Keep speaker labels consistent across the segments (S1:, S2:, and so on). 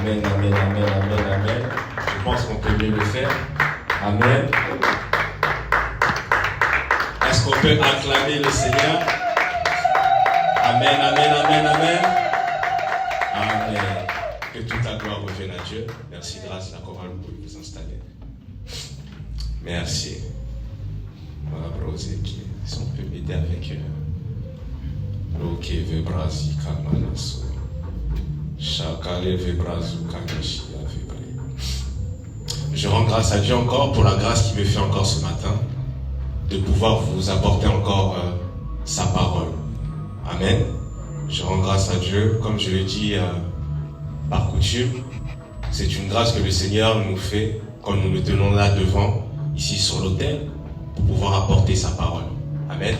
S1: Amen, amen, amen, amen, amen. Je pense qu'on peut mieux le faire. Amen. Est-ce qu'on peut acclamer le Seigneur? Amen, amen, amen, amen. Amen. Que toute la gloire revienne à Dieu. Merci, grâce, la chorale, vous pouvez vous installer. Merci. Si on peut m'aider avec l'Oke Vebrasi Kamanaso. Chakale Vebrazu Kameshia Vebre. Je rends grâce à Dieu encore pour la grâce qu'il me fait encore ce matin de pouvoir vous apporter encore sa parole. Amen. Je rends grâce à Dieu, comme je le dis par coutume, c'est une grâce que le Seigneur nous fait quand nous nous tenons là devant, ici sur l'autel, pour pouvoir apporter sa parole. Amen.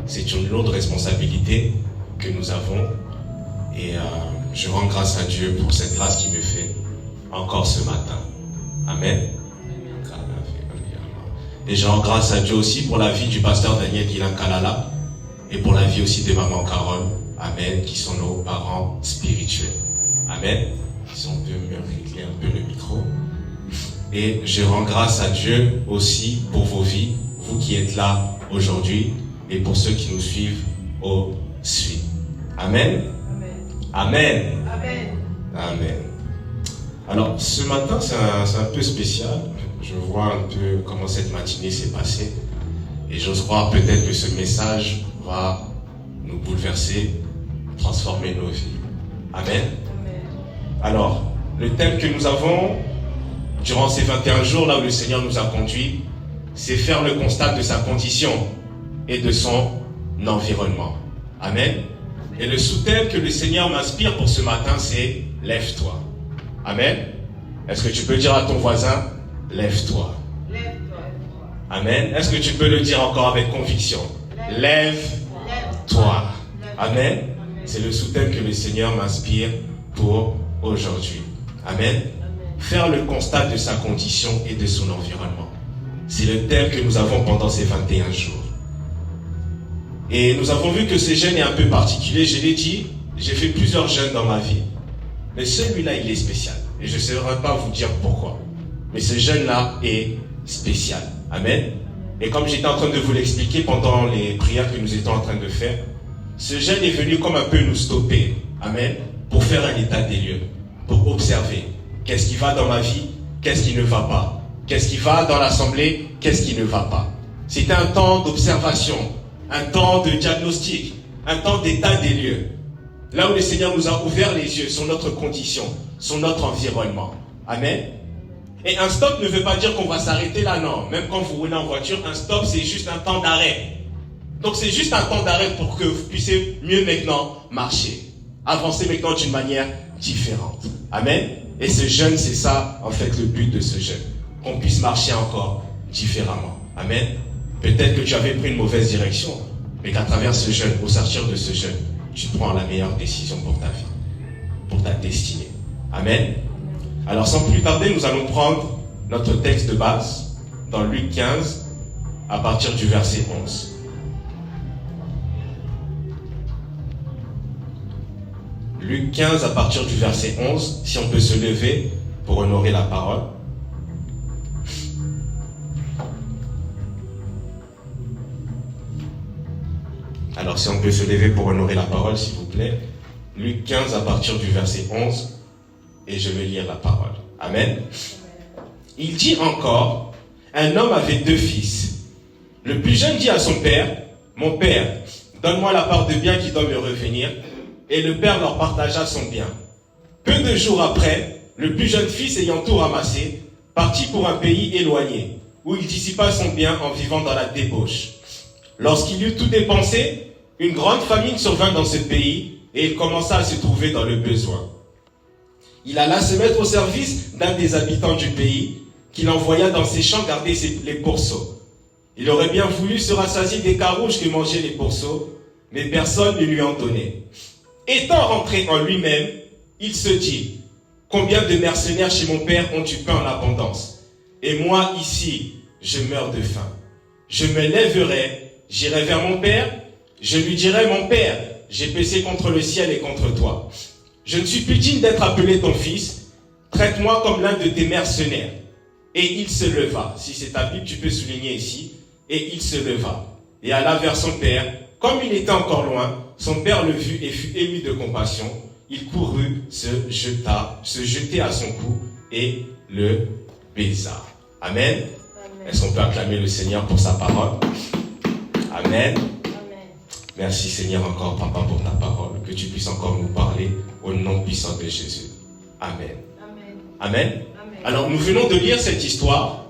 S1: C'est une lourde responsabilité que nous avons et je rends grâce à Dieu pour cette grâce qu'il me fait encore ce matin. Amen. Et je rends grâce à Dieu aussi pour la vie du pasteur Daniel Guilain Kalala et pour la vie aussi de maman Carole. Amen. Qui sont nos parents spirituels. Amen. Si on peut me régler un peu le micro. Et je rends grâce à Dieu aussi pour vos vies, vous qui êtes là aujourd'hui et pour ceux qui nous suivent au suite. Amen. Amen. Amen. Amen. Alors, ce matin, c'est un peu spécial. Je vois un peu comment cette matinée s'est passée. Et j'ose croire peut-être que ce message va nous bouleverser, transformer nos vies. Amen. Alors, le thème que nous avons durant ces 21 jours, là où le Seigneur nous a conduits, c'est faire le constat de sa condition et de son environnement. Amen. Et le sous-thème que le Seigneur m'inspire pour ce matin, c'est « Lève-toi ». Amen. Est-ce que tu peux dire à ton voisin « Lève-toi ». Amen. Est-ce que tu peux le dire encore avec conviction? Lève-toi. Amen. C'est le sous-thème que le Seigneur m'inspire pour aujourd'hui. Amen. Faire le constat de sa condition et de son environnement. C'est le thème que nous avons pendant ces 21 jours. Et nous avons vu que ce jeûne est un peu particulier. Je l'ai dit, j'ai fait plusieurs jeûnes dans ma vie. Mais celui-là, il est spécial. Et je ne saurais pas vous dire pourquoi. Mais ce jeûne-là est spécial. Amen. Et comme j'étais en train de vous l'expliquer pendant les prières que nous étions en train de faire, ce jeûne est venu comme un peu nous stopper. Amen. Pour faire un état des lieux. Pour observer. Qu'est-ce qui va dans ma vie? Qu'est-ce qui ne va pas? Qu'est-ce qui va dans l'assemblée? Qu'est-ce qui ne va pas? C'était un temps d'observation. Un temps de diagnostic. Un temps d'état des lieux. Là où le Seigneur nous a ouvert les yeux sur notre condition, sur notre environnement. Amen. Et un stop ne veut pas dire qu'on va s'arrêter là, non. Même quand vous roulez en voiture, un stop c'est juste un temps d'arrêt. Donc c'est juste un temps d'arrêt pour que vous puissiez mieux maintenant marcher. Avancer maintenant d'une manière différente. Amen. Et ce jeûne, c'est ça en fait le but de ce jeûne. Qu'on puisse marcher encore différemment. Amen. Peut-être que tu avais pris une mauvaise direction, mais qu'à travers ce jeûne, au sortir de ce jeûne, tu prends la meilleure décision pour ta vie, pour ta destinée. Amen. Alors sans plus tarder, nous allons prendre notre texte de base dans Luc 15 à partir du verset 11. Luc 15 à partir du verset 11, si on peut se lever pour honorer la parole. Alors si on peut se lever pour honorer la parole, s'il vous plaît. Luc 15 à partir du verset 11. Et je vais lire la parole. Amen. Il dit encore, un homme avait 2 fils. Le plus jeune dit à son père, mon père, donne-moi la part de bien qui doit me revenir. Et le père leur partagea son bien. Peu de jours après, le plus jeune fils ayant tout ramassé, partit pour un pays éloigné, où il dissipa son bien en vivant dans la débauche. Lorsqu'il eut tout dépensé, une grande famine survint dans ce pays, et il commença à se trouver dans le besoin. Il alla se mettre au service d'un des habitants du pays, qu'il envoya dans ses champs garder les pourceaux. Il aurait bien voulu se rassasier des carouges que mangeaient les pourceaux, mais personne ne lui en donnait. Étant rentré en lui-même, il se dit, combien de mercenaires chez mon père ont du pain en abondance? Et moi ici, je meurs de faim. Je me lèverai, j'irai vers mon père, je lui dirai, mon père, j'ai péché contre le ciel et contre toi. Je ne suis plus digne d'être appelé ton fils. traite-moi comme l'un de tes mercenaires. Et il se leva. Si c'est ta Bible, tu peux souligner ici. Et il se leva et alla vers son père. Comme il était encore loin, son père le vit et fut ému de compassion. Il courut, se jetait à son cou et le baisa. Amen. Amen. Est-ce qu'on peut acclamer le Seigneur pour sa parole? Amen. Amen. Merci Seigneur encore, Papa, pour ta parole. Que tu puisses encore nous parler au nom puissant de Jésus. Amen. Amen. Amen. Amen. Alors, nous venons de lire cette histoire.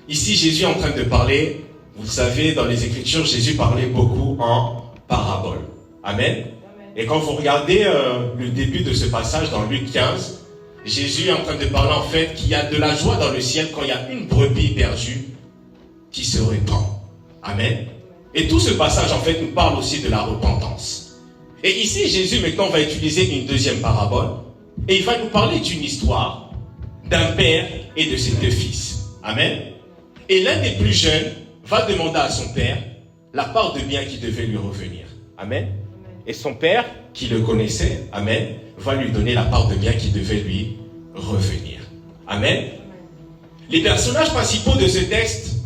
S1: Ici, Jésus est en train de parler. Vous savez, dans les Écritures, Jésus parlait beaucoup en parabole. Amen. Amen. Et quand vous regardez le début de ce passage dans Luc 15, Jésus est en train de parler en fait qu'il y a de la joie dans le ciel quand il y a une brebis perdue qui se répand. Amen. Et tout ce passage en fait nous parle aussi de la repentance. Et ici, Jésus maintenant va utiliser une deuxième parabole et il va nous parler d'une histoire d'un père et de ses deux fils. Amen. Et l'un des plus jeunes va demander à son père la part de bien qui devait lui revenir. Amen. Et son père, qui le connaissait, amen, va lui donner la part de bien qui devait lui revenir. Amen. Les personnages principaux de ce texte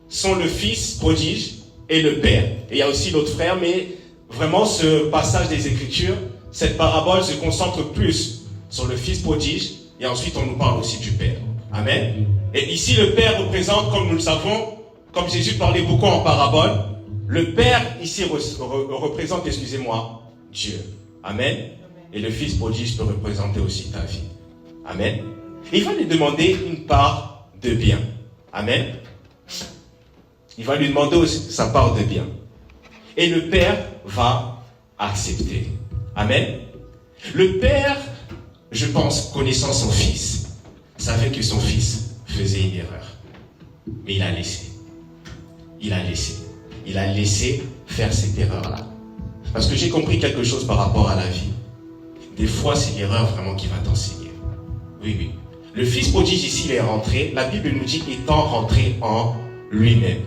S1: sont le fils prodige et le père. Et il y a aussi l'autre frère, mais vraiment ce passage des Écritures, cette parabole se concentre plus sur le fils prodige et ensuite on nous parle aussi du père. Amen. Et ici le père représente, comme nous le savons, comme Jésus parlait beaucoup en parabole, le père ici représente, excusez-moi, Dieu. Amen. Et le fils prodige peut représenter aussi ta vie. Amen. Il va lui demander une part de bien. Amen. Il va lui demander aussi sa part de bien. Et le père va accepter. Amen. Le père, je pense, connaissant son fils, savait que son fils faisait une erreur. Mais il a laissé. Il a laissé faire cette erreur-là. Parce que j'ai compris quelque chose par rapport à la vie. Des fois, c'est l'erreur vraiment qui va t'enseigner. Oui, oui. Le fils prodige ici, il est rentré. La Bible nous dit étant rentré en lui-même.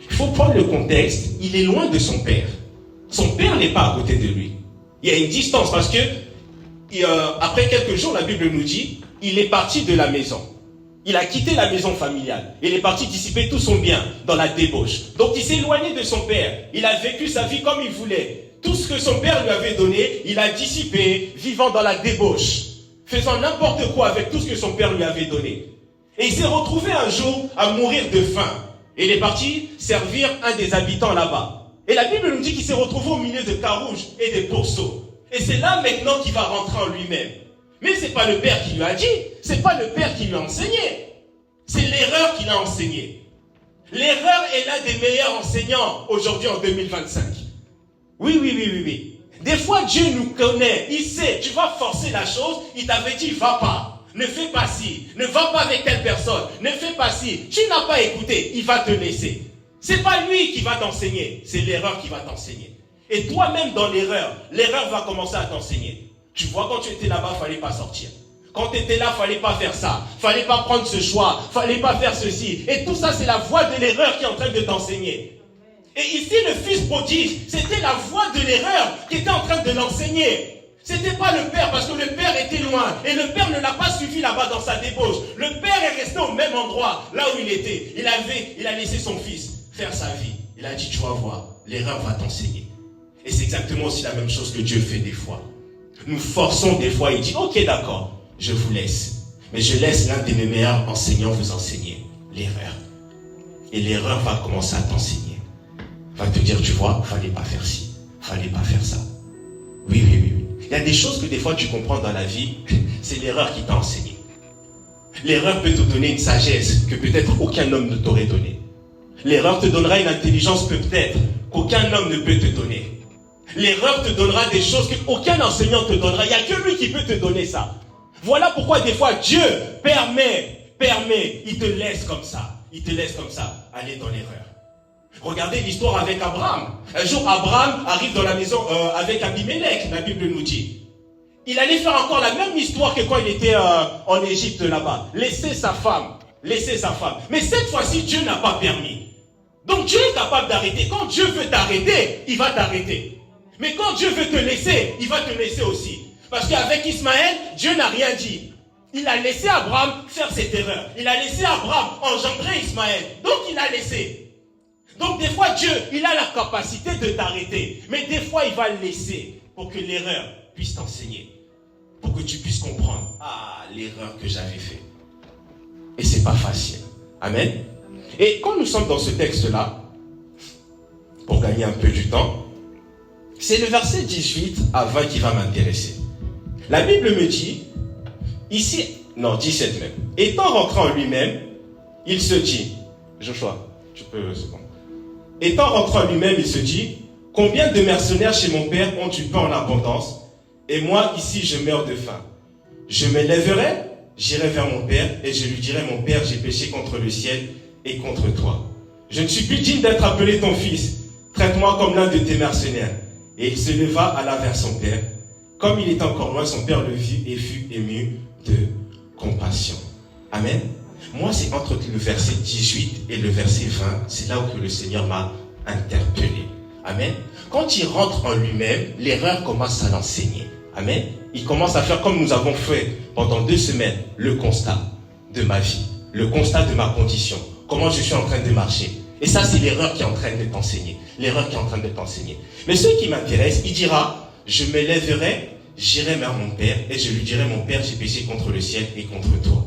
S1: Il faut prendre le contexte. Il est loin de son père. Son père n'est pas à côté de lui. Il y a une distance parce que après quelques jours, la Bible nous dit, il est parti de la maison. Il a quitté la maison familiale. Il est parti dissiper tout son bien dans la débauche. Donc il s'est éloigné de son père. Il a vécu sa vie comme il voulait. Tout ce que son père lui avait donné, il a dissipé, vivant dans la débauche, faisant n'importe quoi avec tout ce que son père lui avait donné. Et il s'est retrouvé un jour à mourir de faim. Et il est parti servir un des habitants là-bas. Et la Bible nous dit qu'il s'est retrouvé au milieu de carouges et de pourceaux. Et c'est là maintenant qu'il va rentrer en lui-même. Mais ce n'est pas le père qui lui a dit, ce n'est pas le père qui lui a enseigné. C'est l'erreur qu'il a enseignée. L'erreur est l'un des meilleurs enseignants aujourd'hui en 2025. Oui. Des fois, Dieu nous connaît, il sait, tu vas forcer la chose, il t'avait dit, va pas, ne fais pas ci, ne va pas avec telle personne, ne fais pas ci. Tu n'as pas écouté, il va te laisser. C'est pas lui qui va t'enseigner, c'est l'erreur qui va t'enseigner. Et toi-même dans l'erreur va commencer à t'enseigner. Tu vois, quand tu étais là-bas, il ne fallait pas sortir. Quand tu étais là, il ne fallait pas faire ça. Il ne fallait pas prendre ce choix. Il ne fallait pas faire ceci. Et tout ça, c'est la voie de l'erreur qui est en train de t'enseigner. Et ici, le fils prodige, c'était la voie de l'erreur qui était en train de l'enseigner. Ce n'était pas le père, parce que le père était loin. Et le père ne l'a pas suivi là-bas dans sa débauche. Le père est resté au même endroit, là où il était. Il a laissé son fils faire sa vie. Il a dit, tu vas voir, l'erreur va t'enseigner. Et c'est exactement aussi la même chose que Dieu fait des fois. Nous forçons des fois, il dit, ok d'accord, je vous laisse. Mais je laisse l'un de mes meilleurs enseignants vous enseigner l'erreur. Et l'erreur va commencer à t'enseigner. Va te dire, tu vois, il ne fallait pas faire ci, il ne fallait pas faire ça. Oui. Il y a des choses que des fois tu comprends dans la vie, c'est l'erreur qui t'a enseigné. L'erreur peut te donner une sagesse que peut-être aucun homme ne t'aurait donnée. L'erreur te donnera une intelligence peut-être qu'aucun homme ne peut te donner. L'erreur te donnera des choses qu'aucun enseignant te donnera. Il n'y a que lui qui peut te donner ça. Voilà pourquoi des fois Dieu permet, il te laisse comme ça. Il te laisse comme ça aller dans l'erreur. Regardez l'histoire avec Abraham. Un jour, Abraham arrive dans la maison avec Abimelech, la Bible nous dit. Il allait faire encore la même histoire que quand il était en Égypte là-bas. Laisser sa femme. Mais cette fois-ci, Dieu n'a pas permis. Donc Dieu est capable d'arrêter. Quand Dieu veut t'arrêter, il va t'arrêter. Mais quand Dieu veut te laisser, il va te laisser aussi. Parce qu'avec Ismaël, Dieu n'a rien dit. Il a laissé Abraham faire cette erreur. Il a laissé Abraham engendrer Ismaël. Donc il a laissé. Donc des fois Dieu, il a la capacité de t'arrêter. Mais des fois il va le laisser pour que l'erreur puisse t'enseigner. Pour que tu puisses comprendre. Ah, l'erreur que j'avais faite. Et c'est pas facile. Amen. Et quand nous sommes dans ce texte-là, pour gagner un peu du temps, c'est le verset 18 à 20 qui va m'intéresser. La Bible me dit, ici, non, 17 même. Étant rentré en lui-même, il se dit, Joshua, tu peux, c'est bon. Étant rentré en lui-même, il se dit, combien de mercenaires chez mon père ont du pain en abondance, et moi ici je meurs de faim. Je me lèverai, j'irai vers mon père, et je lui dirai, mon père, j'ai péché contre le ciel et contre toi. Je ne suis plus digne d'être appelé ton fils. Traite-moi comme l'un de tes mercenaires. Et il se leva, alla vers son père. Comme il était encore loin, son père le vit et fut ému de compassion. Amen. Moi, c'est entre le verset 18 et le verset 20, c'est là où le Seigneur m'a interpellé. Amen. Quand il rentre en lui-même, l'erreur commence à l'enseigner. Amen. Il commence à faire comme nous avons fait pendant 2 semaines, le constat de ma vie, le constat de ma condition, comment je suis en train de marcher. Et ça, c'est l'erreur qui est en train de t'enseigner. L'erreur qui est en train de t'enseigner. Mais ce qui m'intéresse, il dira, je me lèverai, j'irai vers mon père, et je lui dirai, mon père, j'ai péché contre le ciel et contre toi.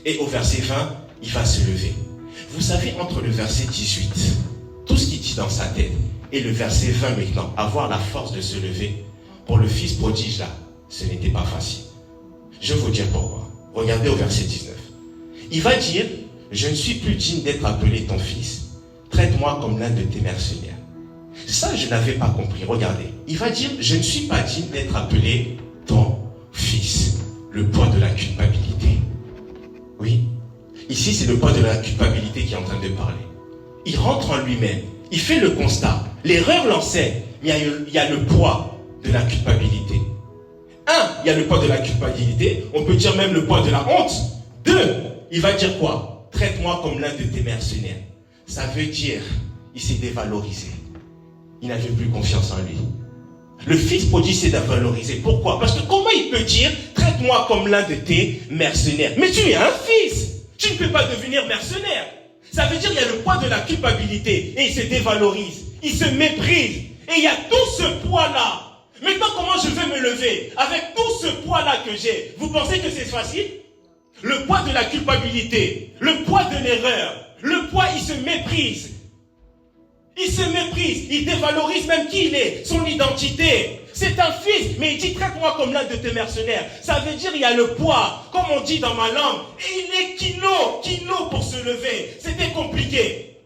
S1: Et au verset 20, il va se lever. Vous savez, entre le verset 18, tout ce qu'il dit dans sa tête, et le verset 20 maintenant, avoir la force de se lever, pour le fils prodige là, ce n'était pas facile. Je vais vous dire pourquoi. Regardez au verset 19. Il va dire, je ne suis plus digne d'être appelé ton fils. Traite-moi comme l'un de tes mercenaires. Ça, je n'avais pas compris. Regardez. Il va dire, je ne suis pas digne d'être appelé ton fils. Le poids de la culpabilité. Oui. Ici, c'est le poids de la culpabilité qui est en train de parler. Il rentre en lui-même. Il fait le constat. L'erreur l'enseigne. Mais il y a le poids de la culpabilité. 1, il y a le poids de la culpabilité. On peut dire même le poids de la honte. 2, il va dire quoi? Traite-moi comme l'un de tes mercenaires. Ça veut dire, il s'est dévalorisé. Il n'avait plus confiance en lui. Le fils prodigue s'est dévalorisé. Pourquoi? Parce que comment il peut dire, traite-moi comme l'un de tes mercenaires? Mais tu es un fils. Tu ne peux pas devenir mercenaire. Ça veut dire qu'il y a le poids de la culpabilité. Et il se dévalorise. Il se méprise. Et il y a tout ce poids-là. Maintenant, comment je vais me lever? Avec tout ce poids-là que j'ai, vous pensez que c'est facile? Le poids de la culpabilité, le poids de l'erreur, le poids, il se méprise. Il se méprise, il dévalorise même qui il est, son identité. C'est un fils, mais il dit traite-moi comme l'un de tes mercenaires. Ça veut dire il y a le poids, comme on dit dans ma langue. Et il est kilo pour se lever. C'était compliqué.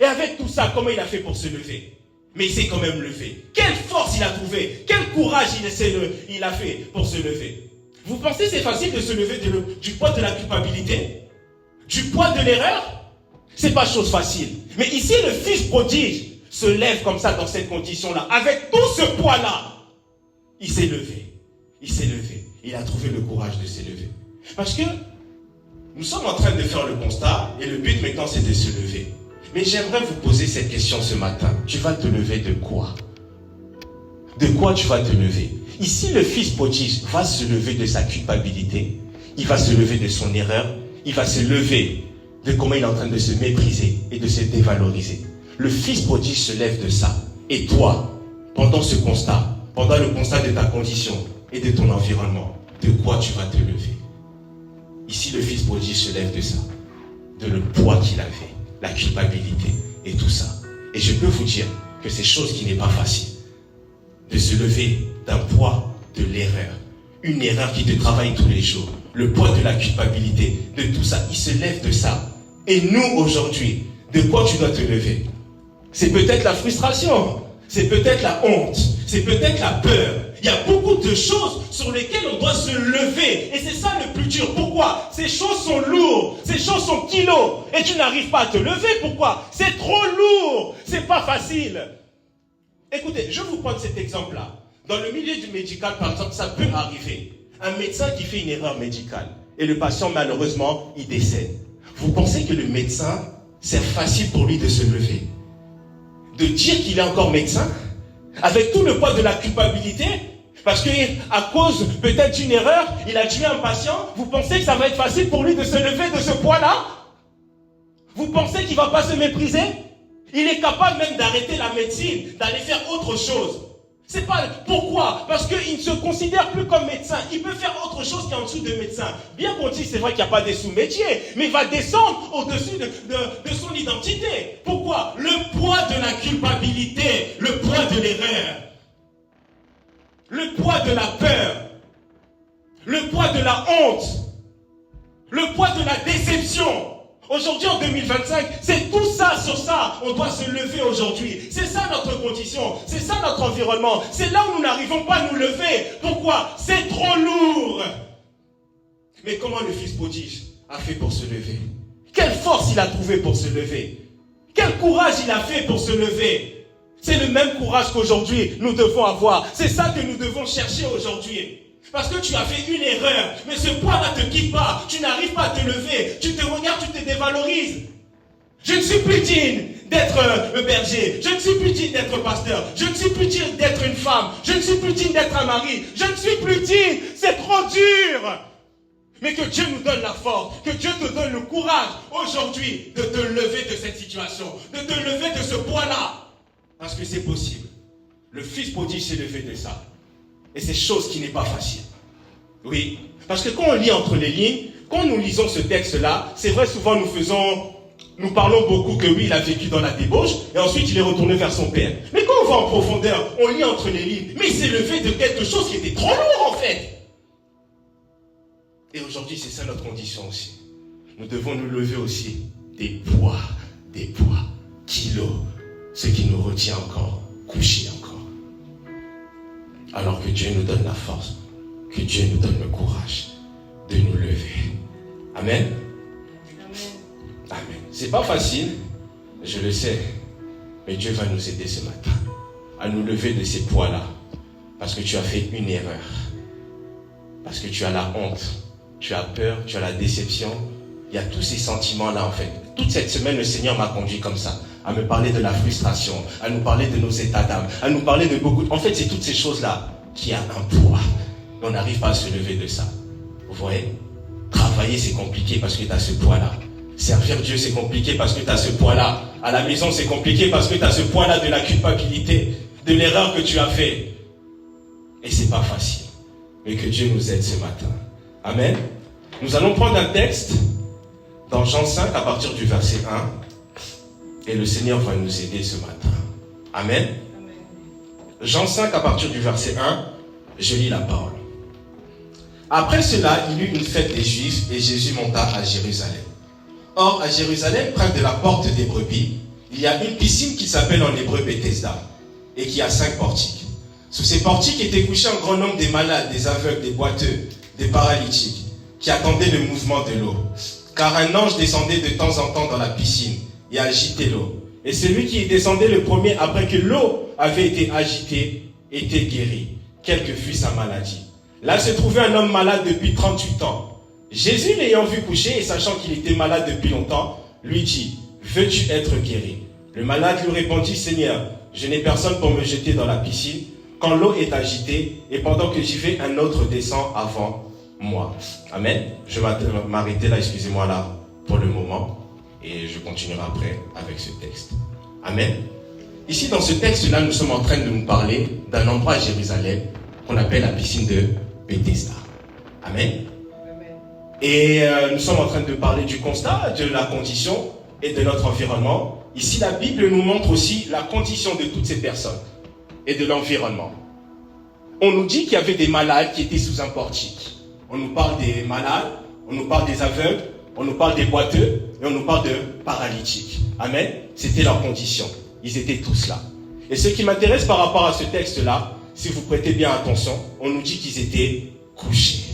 S1: Et avec tout ça, comment il a fait pour se lever? Mais il s'est quand même levé. Quelle force il a trouvé, quel courage il a fait pour se lever. Vous pensez que c'est facile de se lever du poids de la culpabilité? Du poids de l'erreur? C'est pas chose facile. Mais ici, le fils prodige se lève comme ça dans cette condition-là. Avec tout ce poids-là, il s'est levé. Il s'est levé. Il a trouvé le courage de se lever. Parce que nous sommes en train de faire le constat et le but maintenant, c'est de se lever. Mais j'aimerais vous poser cette question ce matin. Tu vas te lever de quoi? De quoi tu vas te lever? Ici, le fils prodige va se lever de sa culpabilité. Il va se lever de son erreur. Il va se lever de comment il est en train de se mépriser et de se dévaloriser. Le fils prodige se lève de ça. Et toi, pendant ce constat, pendant le constat de ta condition et de ton environnement, de quoi tu vas te lever? Ici, le fils prodige se lève de ça. De le poids qu'il avait, la culpabilité et tout ça. Et je peux vous dire que c'est chose qui n'est pas facile. De se lever d'un poids de l'erreur. Une erreur qui te travaille tous les jours. Le poids de la culpabilité, de tout ça. Il se lève de ça. Et nous, aujourd'hui, de quoi tu dois te lever? C'est peut-être la frustration. C'est peut-être la honte. C'est peut-être la peur. Il y a beaucoup de choses sur lesquelles on doit se lever. Et c'est ça le plus dur. Pourquoi? Ces choses sont lourdes. Ces choses sont kilos. Et tu n'arrives pas à te lever. Pourquoi? C'est trop lourd. C'est pas facile. Écoutez, je vais vous prendre cet exemple-là. Dans le milieu du médical, par exemple, ça peut arriver. Un médecin qui fait une erreur médicale. Et le patient, malheureusement, il décède. Vous pensez que le médecin, c'est facile pour lui de se lever? De dire qu'il est encore médecin? Avec tout le poids de la culpabilité? Parce que à cause peut-être d'une erreur, il a tué un patient. Vous pensez que ça va être facile pour lui de se lever de ce poids-là? Vous pensez qu'il ne va pas se mépriser? Il est capable même d'arrêter la médecine, d'aller faire autre chose. C'est pas pourquoi? Parce qu'il ne se considère plus comme médecin. Il peut faire autre chose qu'en dessous de médecin. Bien qu'on dise, c'est vrai qu'il n'y a pas des sous-métiers, mais il va descendre au-dessus de son identité. Pourquoi? Le poids de la culpabilité, le poids de l'erreur, le poids de la peur, le poids de la honte, le poids de la déception. Aujourd'hui, en 2025, c'est tout ça, sur ça, on doit se lever aujourd'hui. C'est ça notre condition, c'est ça notre environnement. C'est là où nous n'arrivons pas à nous lever. Pourquoi? C'est trop lourd. Mais comment le fils prodige a fait pour se lever? Quelle force il a trouvé pour se lever? Quel courage il a fait pour se lever? C'est le même courage qu'aujourd'hui nous devons avoir. C'est ça que nous devons chercher aujourd'hui. Parce que tu as fait une erreur, mais ce poids-là ne te quitte pas. Tu n'arrives pas à te lever. Tu te regardes, tu te dévalorises. Je ne suis plus digne d'être berger. Je ne suis plus digne d'être pasteur. Je ne suis plus digne d'être une femme. Je ne suis plus digne d'être un mari. Je ne suis plus digne. C'est trop dur. Mais que Dieu nous donne la force, que Dieu te donne le courage aujourd'hui de te lever de cette situation, de te lever de ce poids-là. Parce que c'est possible. Le fils prodige s'est levé de ça. Et c'est chose qui n'est pas facile. Oui, parce que quand on lit entre les lignes, quand nous lisons ce texte-là, c'est vrai, souvent nous parlons beaucoup que oui, il a vécu dans la débauche, et ensuite il est retourné vers son père. Mais quand on va en profondeur, on lit entre les lignes, mais il s'est levé de quelque chose qui était trop lourd en fait. Et aujourd'hui, c'est ça notre condition aussi. Nous devons nous lever aussi des poids, kilos, ce qui nous retient encore, couchés encore. Alors que Dieu nous donne la force, que Dieu nous donne le courage de nous lever. Amen. Amen. C'est pas facile, je le sais, mais Dieu va nous aider ce matin à nous lever de ces poids-là, parce que tu as fait une erreur, parce que tu as la honte, tu as peur, tu as la déception. Il y a tous ces sentiments-là en fait. Toute cette semaine, le Seigneur m'a conduit comme ça, à me parler de la frustration, à nous parler de nos états d'âme, à nous parler de beaucoup... En fait, c'est toutes ces choses-là qui ont un poids. On n'arrive pas à se lever de ça. Vous voyez? Travailler, c'est compliqué parce que tu as ce poids-là. Servir Dieu, c'est compliqué parce que tu as ce poids-là. À la maison, c'est compliqué parce que tu as ce poids-là de la culpabilité, de l'erreur que tu as fait. Et c'est pas facile. Mais que Dieu nous aide ce matin. Amen. Nous allons prendre un texte dans Jean 5 à partir du verset 1. Et le Seigneur va nous aider ce matin. Amen. Amen. Jean 5 à partir du verset 1, je lis la parole. Après cela, il y eut une fête des Juifs et Jésus monta à Jérusalem. Or, à Jérusalem, près de la porte des brebis, il y a une piscine qui s'appelle en hébreu Bethesda et qui a 5 portiques. Sous ces portiques étaient couchés un grand nombre des malades, des aveugles, des boiteux, des paralytiques, qui attendaient le mouvement de l'eau. Car un ange descendait de temps en temps dans la piscine et agitait l'eau. Et celui qui descendait le premier après que l'eau avait été agitée était guéri, quelle que fût sa maladie. Là se trouvait un homme malade depuis 38 ans. Jésus, l'ayant vu coucher et sachant qu'il était malade depuis longtemps, lui dit, « Veux-tu être guéri ?» Le malade lui répondit, « Seigneur, je n'ai personne pour me jeter dans la piscine quand l'eau est agitée et pendant que j'y vais, un autre descend avant moi. » Amen. Je vais m'arrêter là, excusez-moi là, pour le moment. Et je continuerai après avec ce texte. Amen. Ici, dans ce texte-là, nous sommes en train de nous parler d'un endroit à Jérusalem qu'on appelle la piscine de Bethesda. Amen. Et nous sommes en train de parler du constat, de la condition et de notre environnement. Ici, la Bible nous montre aussi la condition de toutes ces personnes et de l'environnement. On nous dit qu'il y avait des malades qui étaient sous un portique. On nous parle des malades, on nous parle des aveugles, on nous parle des boiteux et on nous parle de paralytiques. Amen. C'était leur condition. Ils étaient tous là. Et ce qui m'intéresse par rapport à ce texte-là, si vous prêtez bien attention, on nous dit qu'ils étaient couchés.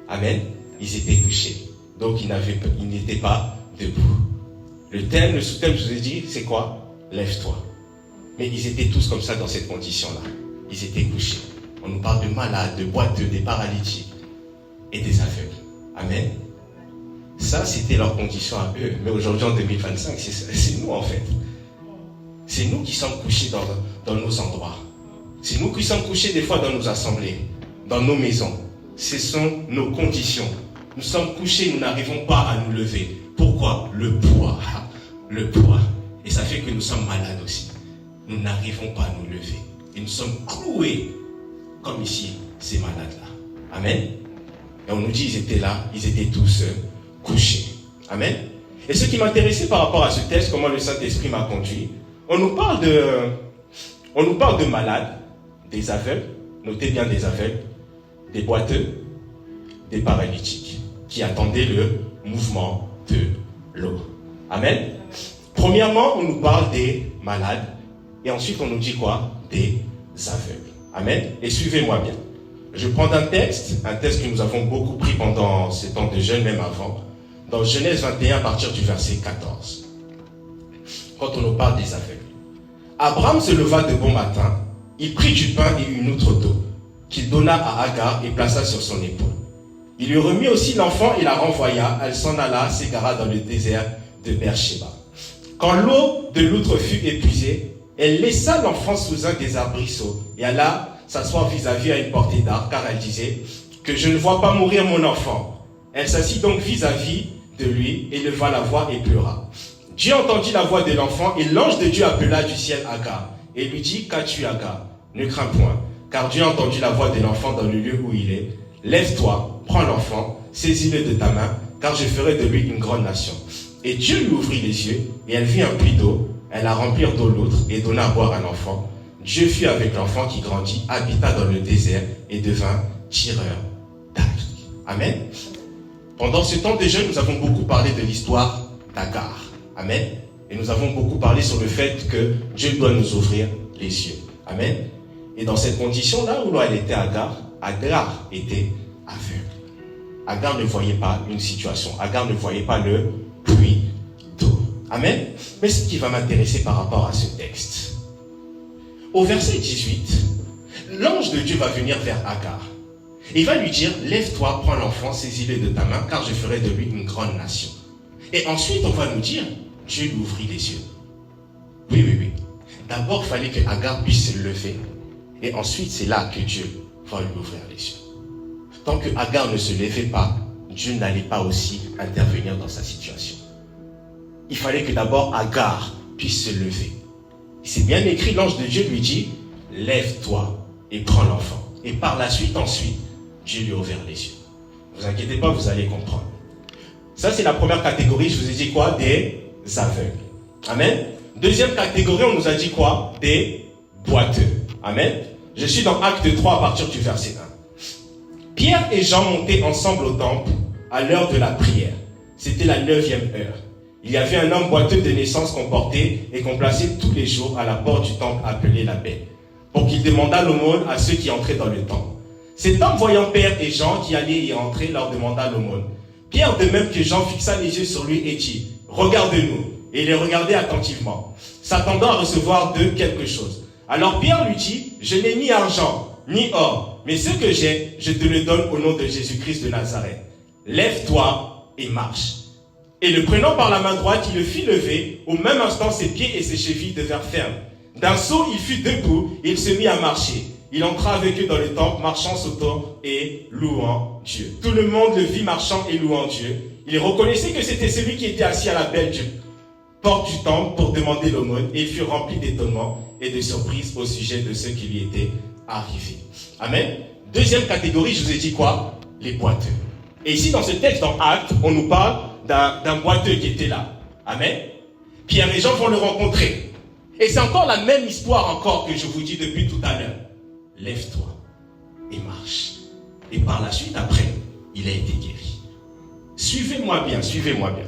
S1: Amen. Ils étaient couchés. Donc ils n'étaient pas debout. Le sous-thème, je vous ai dit, c'est quoi? Lève-toi. Mais ils étaient tous comme ça dans cette condition-là. Ils étaient couchés. On nous parle de malades, de boiteux, des paralytiques et des aveugles. Amen. Ça, c'était leur condition à eux. Mais aujourd'hui, en 2025, c'est nous en fait. C'est nous qui sommes couchés dans nos endroits. C'est nous qui sommes couchés des fois dans nos assemblées. dans nos maisons. Ce sont nos conditions. Nous sommes couchés, nous n'arrivons pas à nous lever. Pourquoi? Le poids. Le poids. Et ça fait que nous sommes malades aussi. Nous n'arrivons pas à nous lever. Et nous sommes cloués, comme ici, ces malades-là. Amen. Et on nous dit, ils étaient là, ils étaient tous couchés. Amen. Et ce qui m'intéressait par rapport à ce texte, comment le Saint-Esprit m'a conduit, on nous parle de malades, des aveugles, notez bien des aveugles, des boiteux, des paralytiques, qui attendaient le mouvement de l'eau. Amen. Premièrement, on nous parle des malades, et ensuite on nous dit quoi? Des aveugles. Amen. Et suivez-moi bien. Je prends un texte que nous avons beaucoup pris pendant ces temps de jeûne, même avant, dans Genèse 21 à partir du verset 14. Quand on nous parle des aveugles. Abraham se leva de bon matin, il prit du pain et une outre d'eau, qu'il donna à Agar et plaça sur son épaule. Il lui remit aussi l'enfant et la renvoya, elle s'en alla, s'égara dans le désert de Beersheba. Quand l'eau de l'outre fut épuisée, elle laissa l'enfant sous un des arbrisseaux et alla s'asseoir vis-à-vis à une portée d'arbre, car elle disait que je ne vois pas mourir mon enfant. Elle s'assit donc vis-à-vis de lui, et leva la voix et pleura. Dieu entendit la voix de l'enfant, et l'ange de Dieu appela du ciel Agar, et lui dit, qu'as-tu Agar? Ne crains point, car Dieu a entendu la voix de l'enfant dans le lieu où il est. Lève-toi, prends l'enfant, saisis-le de ta main, car je ferai de lui une grande nation. Et Dieu lui ouvrit les yeux, et elle vit un puits d'eau, elle la remplit d'eau l'autre, et donna à boire à l'enfant. Dieu fut avec l'enfant qui grandit, habita dans le désert, et devint tireur d'Arc. Amen. Pendant ce temps de jeûne, nous avons beaucoup parlé de l'histoire d'Agar. Amen. Et nous avons beaucoup parlé sur le fait que Dieu doit nous ouvrir les yeux. Amen. Et dans cette condition-là où elle était Agar était aveugle. Agar ne voyait pas une situation. Agar ne voyait pas le puits d'eau. Amen. Mais ce qui va m'intéresser par rapport à ce texte. Au verset 18, l'ange de Dieu va venir vers Agar. Il va lui dire, lève-toi, prends l'enfant, saisis-le de ta main, car je ferai de lui une grande nation. Et ensuite, on va nous dire, Dieu lui ouvrit les yeux. Oui. D'abord, il fallait que Agar puisse se lever. Et ensuite, c'est là que Dieu va lui ouvrir les yeux. Tant que Agar ne se levait pas, Dieu n'allait pas aussi intervenir dans sa situation. Il fallait que d'abord Agar puisse se lever. C'est bien écrit, l'ange de Dieu lui dit, lève-toi et prends l'enfant. Et par la suite, ensuite, Dieu lui a ouvert les yeux. Ne vous inquiétez pas, vous allez comprendre. Ça, c'est la première catégorie. Je vous ai dit quoi? Des aveugles. Amen. Deuxième catégorie, on nous a dit quoi? Des boiteux. Amen. Je suis dans Acte 3 à partir du verset 1. Pierre et Jean montaient ensemble au temple à l'heure de la prière. C'était la 9e heure. Il y avait un homme boiteux de naissance qu'on portait et qu'on plaçait tous les jours à la porte du temple appelé la Belle, pour qu'il demandât l'aumône à ceux qui entraient dans le temple. Cet homme, voyant Pierre et Jean qui allaient y entrer, leur demanda l'aumône. Pierre, de même que Jean, fixa les yeux sur lui et dit, regarde-nous. Et il les regardait attentivement, s'attendant à recevoir d'eux quelque chose. Alors Pierre lui dit, je n'ai ni argent, ni or, mais ce que j'ai, je te le donne au nom de Jésus-Christ de Nazareth. Lève-toi et marche. Et le prenant par la main droite, il le fit lever. Au même instant, ses pieds et ses chevilles devinrent fermes. D'un saut, il fut debout et il se mit à marcher. Il entra avec eux dans le temple, marchant, sautant et louant Dieu. Tout le monde le vit marchant et louant Dieu. Il reconnaissait que c'était celui qui était assis à la belle porte du temple pour demander l'aumône, et il fut rempli d'étonnement et de surprise au sujet de ce qui lui était arrivé. Amen. Deuxième catégorie, je vous ai dit quoi? Les boiteux. Et ici, dans ce texte, dans Actes, on nous parle d'un boiteux qui était là. Amen. Pierre et Jean vont le rencontrer. Et c'est encore la même histoire encore que je vous dis depuis tout à l'heure. Lève-toi et marche. Et par la suite, après, il a été guéri. Suivez-moi bien, suivez-moi bien.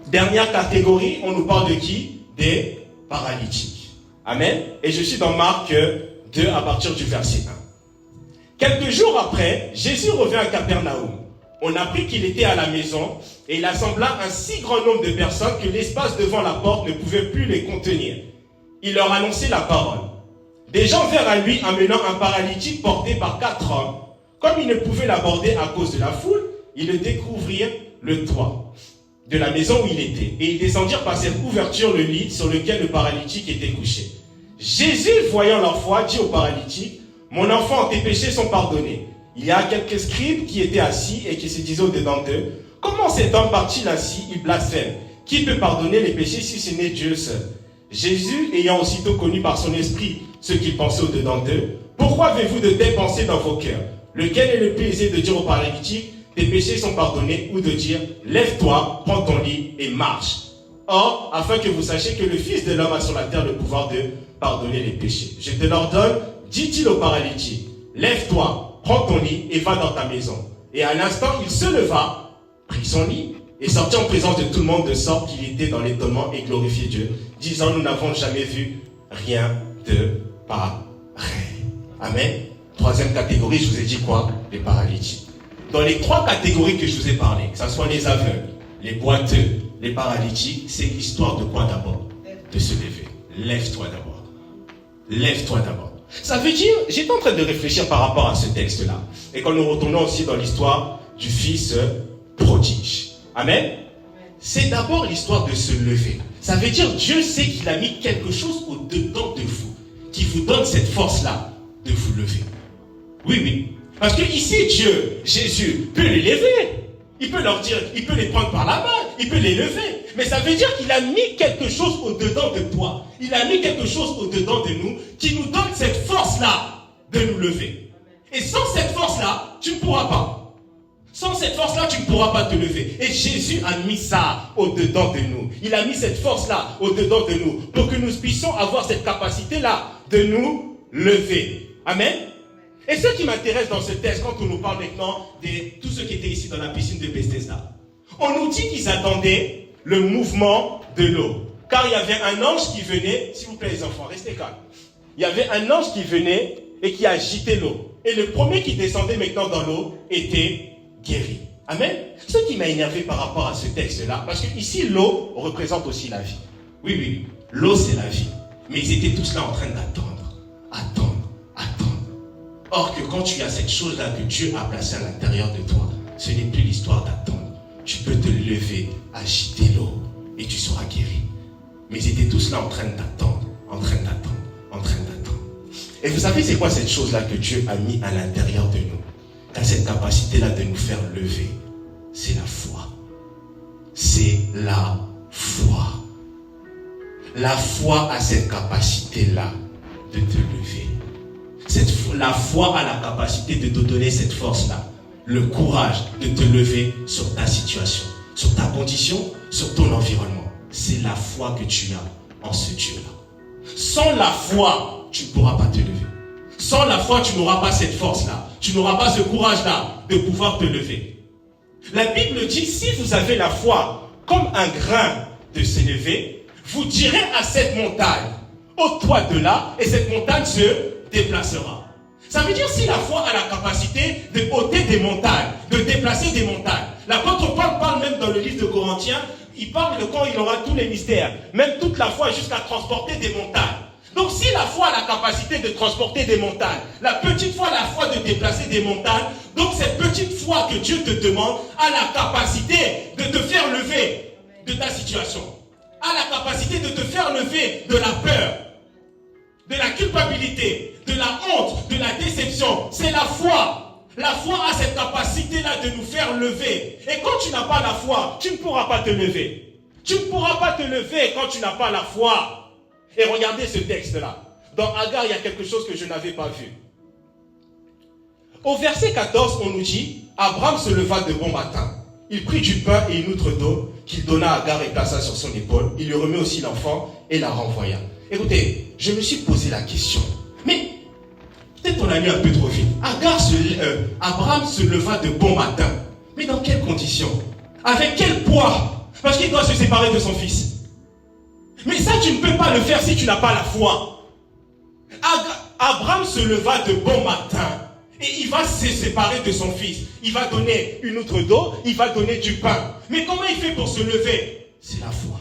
S1: Dernière catégorie, on nous parle de qui? Des paralytiques. Amen. Et je suis dans Marc 2 à partir du verset 1. Quelques jours après, Jésus revint à Capernaum. On apprit qu'il était à la maison et il assembla un si grand nombre de personnes que l'espace devant la porte ne pouvait plus les contenir. Il leur annonçait la parole. Des gens vinrent à lui amenant un paralytique porté par 4 hommes. Comme ils ne pouvaient l'aborder à cause de la foule, ils le découvrirent le toit de la maison où il était. Et ils descendirent par cette ouverture le lit sur lequel le paralytique était couché. Jésus, voyant leur foi, dit au paralytique, mon enfant, tes péchés sont pardonnés. Il y a quelques scribes qui étaient assis et qui se disaient au-dedans d'eux, comment cet homme part-il ainsi, il blasphème? Qui peut pardonner les péchés si ce n'est Dieu seul? Jésus, ayant aussitôt connu par son esprit ce qu'il pensait au-dedans d'eux, pourquoi avez-vous de telles pensées dans vos cœurs? Lequel est le plus aisé de dire au paralytique, tes péchés sont pardonnés, ou de dire, lève-toi, prends ton lit et marche? Or, afin que vous sachiez que le Fils de l'homme a sur la terre le pouvoir de pardonner les péchés. Je te l'ordonne, dit-il au paralytique, lève-toi, prends ton lit et va dans ta maison. Et à l'instant, il se leva, prit son lit et sortit en présence de tout le monde de sorte qu'il était dans l'étonnement et glorifiait Dieu, disant, nous n'avons jamais vu rien de pareil. Amen. Troisième catégorie, je vous ai dit quoi? Les paralytiques. Dans les trois catégories que je vous ai parlé, que ce soit les aveugles, les boiteux, les paralytiques, c'est l'histoire de quoi d'abord? De se lever. Lève-toi d'abord. Lève-toi d'abord. Ça veut dire, j'étais en train de réfléchir par rapport à ce texte-là. Et quand nous retournons aussi dans l'histoire du fils prodige. Amen. C'est d'abord l'histoire de se lever. Ça veut dire, Dieu sait qu'il a mis quelque chose au-dedans de vous, qui vous donne cette force-là de vous lever. Oui, oui. Parce que ici, Dieu, Jésus, peut les lever. Il peut leur dire, il peut les prendre par la main, il peut les lever. Mais ça veut dire qu'il a mis quelque chose au-dedans de toi. Il a mis quelque chose au-dedans de nous qui nous donne cette force-là de nous lever. Et sans cette force-là, tu ne pourras pas. Sans cette force-là, tu ne pourras pas te lever. Et Jésus a mis ça au-dedans de nous. Il a mis cette force-là au-dedans de nous pour que nous puissions avoir cette capacité-là de nous lever. Amen. Et ce qui m'intéresse dans ce texte, quand on nous parle maintenant de tous ceux qui étaient ici dans la piscine de Bethesda, on nous dit qu'ils attendaient le mouvement de l'eau. Car il y avait un ange qui venait, s'il vous plaît les enfants, restez calmes. Il y avait un ange qui venait et qui agitait l'eau. Et le premier qui descendait maintenant dans l'eau était guéri. Amen. Ce qui m'a énervé par rapport à ce texte-là, parce que ici l'eau représente aussi la vie. Oui, oui, l'eau c'est la vie. Mais ils étaient tous là en train d'attendre. Or que quand tu as cette chose-là que Dieu a placée à l'intérieur de toi, ce n'est plus l'histoire d'attendre. Tu peux te lever, agiter l'eau et tu seras guéri. Mais ils étaient tous là en train d'attendre. Et vous savez c'est quoi cette chose-là que Dieu a mis à l'intérieur de nous? Qui a cette capacité-là de nous faire lever? C'est la foi. C'est la foi. La foi a cette capacité-là de te lever. La foi a la capacité de te donner cette force-là, le courage de te lever sur ta situation, sur ta condition, sur ton environnement. C'est la foi que tu as en ce Dieu-là. Sans la foi, tu ne pourras pas te lever. Sans la foi, tu n'auras pas cette force-là. Tu n'auras pas ce courage-là de pouvoir te lever. La Bible dit, si vous avez la foi comme un grain de s'élever, vous direz à cette montagne, ôte-toi de là, et cette montagne se déplacera. Ça veut dire si la foi a la capacité de ôter des montagnes, de déplacer des montagnes. L'apôtre Paul parle même dans le livre de Corinthiens, il parle de quand il aura tous les mystères, même toute la foi jusqu'à transporter des montagnes. Donc si la foi a la capacité de transporter des montagnes, la petite foi a la foi de déplacer des montagnes, donc cette petite foi que Dieu te demande a la capacité de te faire lever de ta situation, a la capacité de te faire lever de la peur, de la culpabilité, de la honte, de la déception. C'est la foi. La foi a cette capacité-là de nous faire lever. Et quand tu n'as pas la foi, tu ne pourras pas te lever. Tu ne pourras pas te lever quand tu n'as pas la foi. Et regardez ce texte-là. Dans Agar, il y a quelque chose que je n'avais pas vu. Au verset 14, on nous dit, Abraham se leva de bon matin. Il prit du pain et une outre d'eau qu'il donna à Agar et plaça sur son épaule. Il lui remet aussi l'enfant et la renvoya. Écoutez, je me suis posé la question. Mais, peut-être on a mis un peu trop vite. Abraham se leva de bon matin. Mais dans quelles conditions? Avec quel poids? Parce qu'il doit se séparer de son fils. Mais ça, tu ne peux pas le faire si tu n'as pas la foi. Abraham se leva de bon matin. Et il va se séparer de son fils. Il va donner une outre d'eau, il va donner du pain. Mais comment il fait pour se lever? C'est la foi.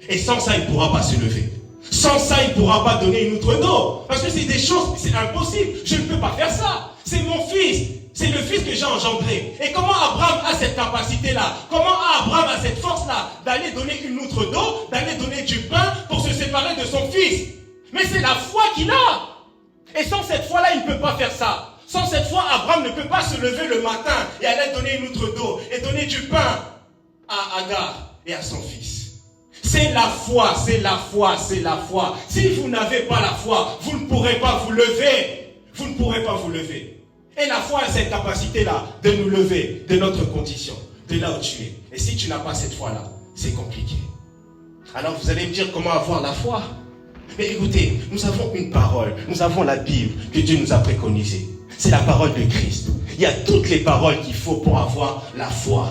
S1: Et sans ça, il ne pourra pas se lever. Sans ça, il ne pourra pas donner une outre d'eau. Parce que c'est des choses, c'est impossible. Je ne peux pas faire ça. C'est mon fils. C'est le fils que j'ai engendré. Et comment Abraham a cette capacité-là? Comment Abraham a cette force-là d'aller donner une outre d'eau, d'aller donner du pain pour se séparer de son fils? Mais c'est la foi qu'il a. Et sans cette foi-là, il ne peut pas faire ça. Sans cette foi, Abraham ne peut pas se lever le matin et aller donner une outre d'eau et donner du pain à Agar et à son fils. C'est la foi, c'est la foi, c'est la foi. Si vous n'avez pas la foi, vous ne pourrez pas vous lever. Vous ne pourrez pas vous lever. Et la foi a cette capacité-là de nous lever de notre condition, de là où tu es. Et si tu n'as pas cette foi-là, c'est compliqué. Alors vous allez me dire comment avoir la foi. Mais écoutez, nous avons une parole, nous avons la Bible que Dieu nous a préconisée. C'est la parole de Christ. Il y a toutes les paroles qu'il faut pour avoir la foi.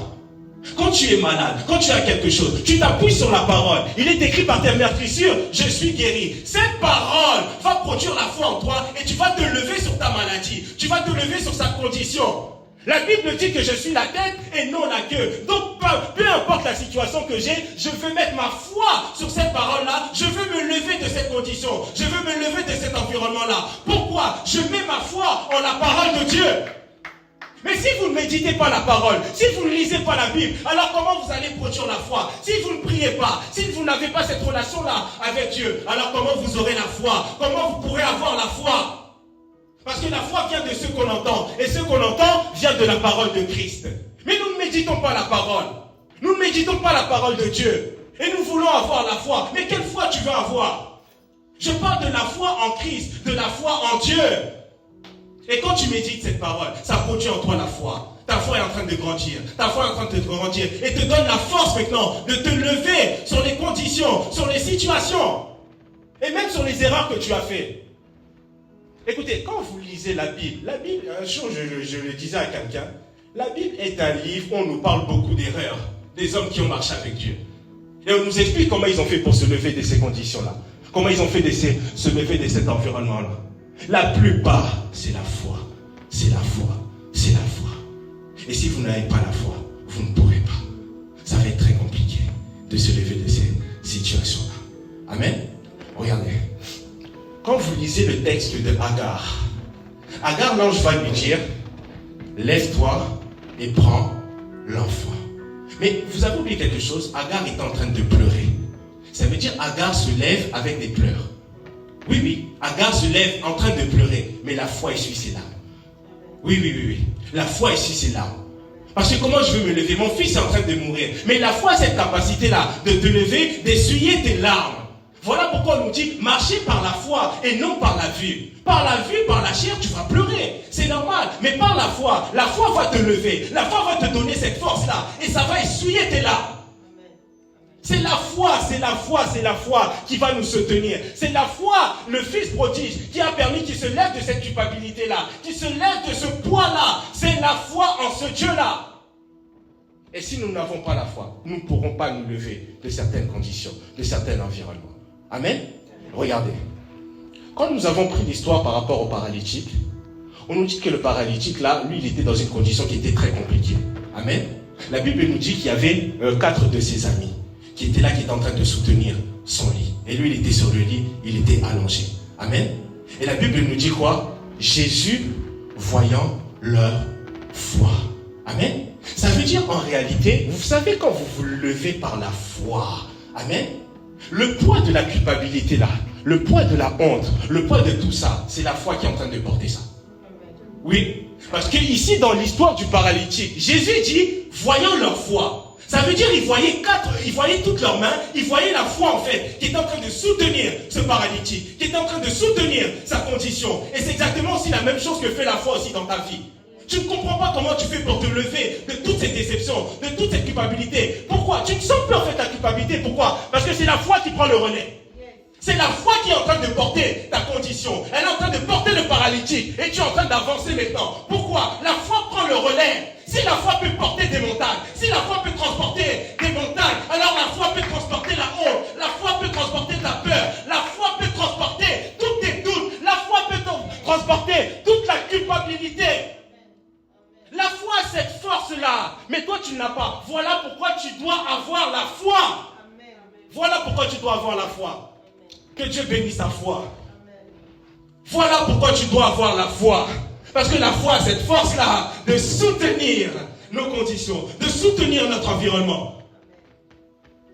S1: Quand tu es malade, quand tu as quelque chose, tu t'appuies sur la parole. Il est écrit par tes meurtrissures, je suis guéri. Cette parole va produire la foi en toi et tu vas te lever sur ta maladie. Tu vas te lever sur sa condition. La Bible dit que je suis la tête et non la queue. Donc peu importe la situation que j'ai, je veux mettre ma foi sur cette parole-là. Je veux me lever de cette condition. Je veux me lever de cet environnement-là. Pourquoi? Je mets ma foi en la parole de Dieu. Mais si vous ne méditez pas la parole, si vous ne lisez pas la Bible, alors comment vous allez produire la foi? Si vous ne priez pas, si vous n'avez pas cette relation-là avec Dieu, alors comment vous aurez la foi? Comment vous pourrez avoir la foi? Parce que la foi vient de ce qu'on entend, et ce qu'on entend vient de la parole de Christ. Mais nous ne méditons pas la parole. Nous ne méditons pas la parole de Dieu. Et nous voulons avoir la foi. Mais quelle foi tu veux avoir? Je parle de la foi en Christ, de la foi en Dieu. Et quand tu médites cette parole, ça produit en toi la foi. Ta foi est en train de grandir. Ta foi est en train de grandir. Et te donne la force maintenant de te lever sur les conditions, sur les situations. Et même sur les erreurs que tu as faites. Écoutez, quand vous lisez la Bible, un jour je le disais à quelqu'un, la Bible est un livre où on nous parle beaucoup d'erreurs. Des hommes qui ont marché avec Dieu. Et on nous explique comment ils ont fait pour se lever de ces conditions-là. Comment ils ont fait de se lever de cet environnement-là. La plupart, c'est la foi. C'est la foi. C'est la foi. Et si vous n'avez pas la foi, vous ne pourrez pas. Ça va être très compliqué de se lever de ces situations-là. Amen. Regardez. Quand vous lisez le texte de Agar, l'ange va lui dire, lève-toi et prends l'enfant. Mais vous avez oublié quelque chose, Agar est en train de pleurer. Ça veut dire Agar se lève avec des pleurs. Oui, Agar se lève en train de pleurer, mais la foi essuie ses larmes. Oui. La foi essuie ses larmes. Parce que comment je veux me lever? Mon fils est en train de mourir. Mais la foi a cette capacité-là de te lever, d'essuyer tes larmes. Voilà pourquoi on nous dit, marcher par la foi et non par la vue. Par la vue, par la chair, tu vas pleurer. C'est normal. Mais par la foi va te lever. La foi va te donner cette force-là. Et ça va essuyer tes larmes. C'est la foi qui va nous soutenir. C'est la foi, le Fils prodige, qui a permis qu'il se lève de cette culpabilité-là, qu'il se lève de ce poids-là. C'est la foi en ce Dieu-là. Et si nous n'avons pas la foi, nous ne pourrons pas nous lever de certaines conditions, de certains environnements. Amen. Regardez. Quand nous avons pris l'histoire par rapport au paralytique, on nous dit que le paralytique, là, lui, il était dans une condition qui était très compliquée. Amen. La Bible nous dit qu'il y avait 4 de ses amis qui étaient là, qui étaient en train de soutenir son lit. Et lui, il était sur le lit, il était allongé. Amen. Et la Bible nous dit quoi? Jésus, voyant leur foi. Amen. Ça veut dire en réalité, vous savez quand vous vous levez par la foi, amen, le poids de la culpabilité là, le poids de la honte, le poids de tout ça, c'est la foi qui est en train de porter ça. Oui, parce que ici dans l'histoire du paralytique, Jésus dit, voyant leur foi. Ça veut dire ils voyaient toutes leurs mains, ils voyaient la foi en fait, qui est en train de soutenir ce paralytique, qui est en train de soutenir sa condition. Et c'est exactement aussi la même chose que fait la foi aussi dans ta vie. Tu ne comprends pas comment tu fais pour te lever de toutes ces déceptions, de toute cette culpabilité. Pourquoi? Tu ne sens plus en fait ta culpabilité. Pourquoi? Parce que c'est la foi qui prend le relais. C'est la foi qui est en train de porter ta condition. Elle est en train de porter le paralytique. Et tu es en train d'avancer maintenant. Pourquoi? La foi prend le relais. Si la foi peut porter des montagnes, si la foi peut transporter des montagnes, alors la foi peut transporter la honte, la foi peut transporter ta peur, la foi peut transporter tous tes doutes, la foi peut transporter toute la culpabilité. La foi a cette force-là, mais toi tu n'as pas. Voilà pourquoi tu dois avoir la foi. Voilà pourquoi tu dois avoir la foi. Que Dieu bénisse ta foi. Voilà pourquoi tu dois avoir la foi. Parce que la foi a cette force-là de soutenir nos conditions, de soutenir notre environnement.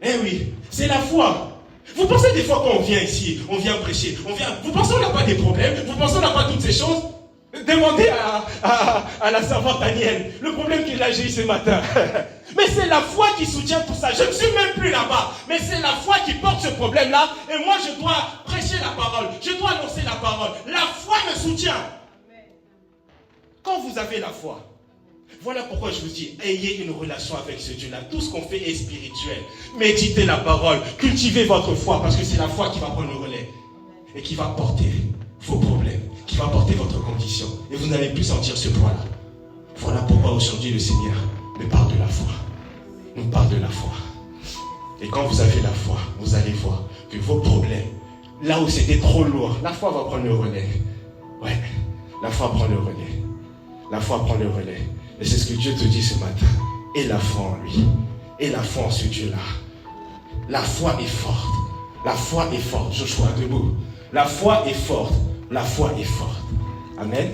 S1: Eh oui, c'est la foi. Vous pensez des fois quand on vient ici, on vient prêcher, vous pensez qu'on n'a pas des problèmes, vous pensez qu'on n'a pas toutes ces choses? Demandez à la servante Daniel le problème qu'il a eu ce matin. Mais c'est la foi qui soutient tout ça. Je ne suis même plus là-bas. Mais c'est la foi qui porte ce problème-là. Et moi, je dois prêcher la parole. Je dois annoncer la parole. La foi me soutient. Quand vous avez la foi, voilà pourquoi je vous dis, ayez une relation avec ce Dieu-là. Tout ce qu'on fait est spirituel. Méditez la parole. Cultivez votre foi parce que c'est la foi qui va prendre le relais. Et qui va porter vos problèmes. Qui va porter votre condition. Et vous n'allez plus sentir ce poids-là. Voilà pourquoi aujourd'hui le Seigneur me parle de la foi. Nous parle de la foi. Et quand vous avez la foi, vous allez voir que vos problèmes, là où c'était trop lourd, la foi va prendre le relais. Ouais, la foi prend le relais. La foi prend le relais. Et c'est ce que Dieu te dit ce matin. Et la foi en lui. Et la foi en ce Dieu-là. La foi est forte. La foi est forte. Joshua, debout. La foi est forte. La foi est forte. Amen.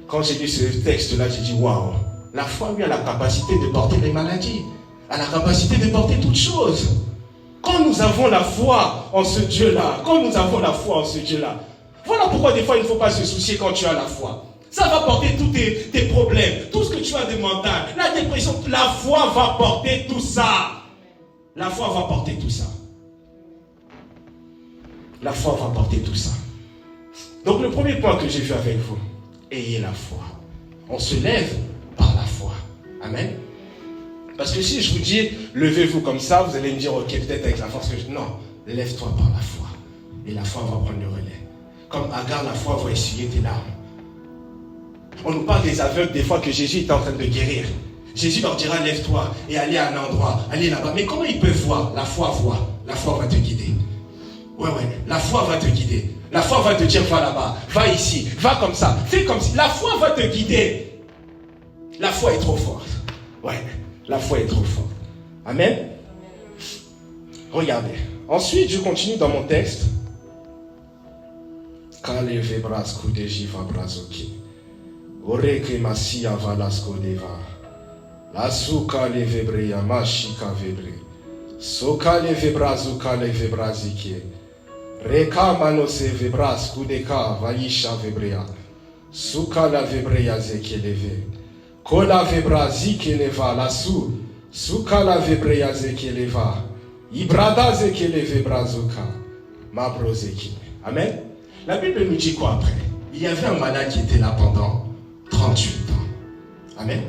S1: Quand j'ai lu ce texte-là, j'ai dit, waouh, la foi, lui, a la capacité de porter les maladies. A la capacité de porter toutes choses. Quand nous avons la foi en ce Dieu-là, voilà pourquoi des fois, il ne faut pas se soucier quand tu as la foi. Ça va porter tous tes problèmes, tout ce que tu as de mental, la dépression, la foi va porter tout ça. La foi va porter tout ça. La foi va porter tout ça. Donc le premier point que j'ai vu avec vous, ayez la foi. On se lève par la foi. Amen. Parce que si je vous dis, levez-vous comme ça, vous allez me dire, ok, peut-être avec la force que je... Non, lève-toi par la foi. Et la foi va prendre le relais. Comme Agar, la foi va essuyer tes larmes. On nous parle des aveugles des fois que Jésus est en train de guérir. Jésus leur dira, lève-toi et allez à un endroit, allez là-bas. Mais comment ils peuvent voir? La foi voit. La foi va te guider. Ouais, la foi va te guider. La foi va te dire, va là-bas, va ici, va comme ça, fais comme si. La foi va te guider. La foi est trop forte. Ouais, la foi est trop forte. Amen. Regardez. Ensuite, je continue dans mon texte. Kale vebras kudejiva brazoki. Oreke masia valasko deva. La suka le vebreya mashika vebre. Soka le vebrazuka le vebrazike. Reka manose vebras kudeka vaisha vebrea. Suka la vebreya zekeleve. Kola vebrazike leva la su. Suka la vebreya zekeleva. Ibrada zekeleve brazuka. Mabrozeki. Amen. La Bible nous dit quoi après? Il y avait un malade qui était là pendant 38 ans. Amen.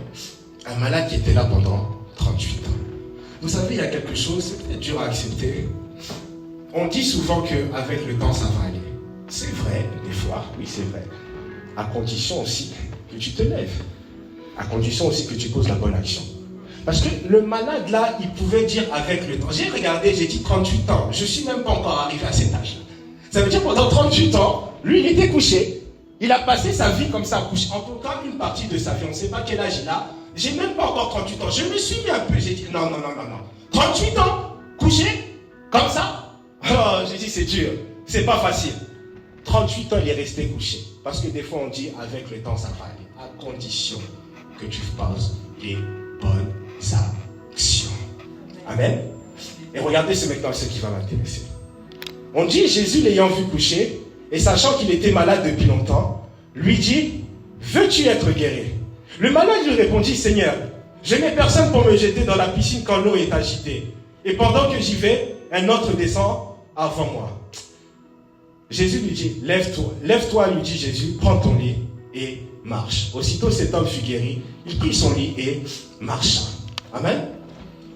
S1: Un malade qui était là pendant 38 ans. Vous savez, il y a quelque chose, c'est peut-être dur à accepter. On dit souvent qu'avec le temps, ça va aller. C'est vrai, des fois, oui, c'est vrai. À condition aussi que tu te lèves. À condition aussi que tu poses la bonne action. Parce que le malade, là, il pouvait dire avec le temps. J'ai regardé, j'ai dit 38 ans. Je ne suis même pas encore arrivé à cet âge-là. Ça veut dire pendant 38 ans, lui, il était couché. Il a passé sa vie comme ça, couché. En tout cas, une partie de sa vie. On ne sait pas quel âge il a. J'ai même pas encore 38 ans. Je me suis mis un peu. J'ai dit, non. 38 ans, couché, comme ça. Oh, j'ai dit, c'est dur. C'est pas facile. 38 ans, il est resté couché. Parce que des fois, on dit, avec le temps, ça va aller. À condition que tu poses les bonnes actions. Amen. Et regardez maintenant ce qui va m'intéresser. On dit, Jésus l'ayant vu coucher, et sachant qu'il était malade depuis longtemps, lui dit, veux-tu être guéri? Le malade lui répondit, Seigneur, je n'ai personne pour me jeter dans la piscine quand l'eau est agitée. Et pendant que j'y vais, un autre descend avant moi. Jésus lui dit, lève-toi, lui dit Jésus, prends ton lit et marche. Aussitôt cet homme fut guéri, il prit son lit et marcha. Amen.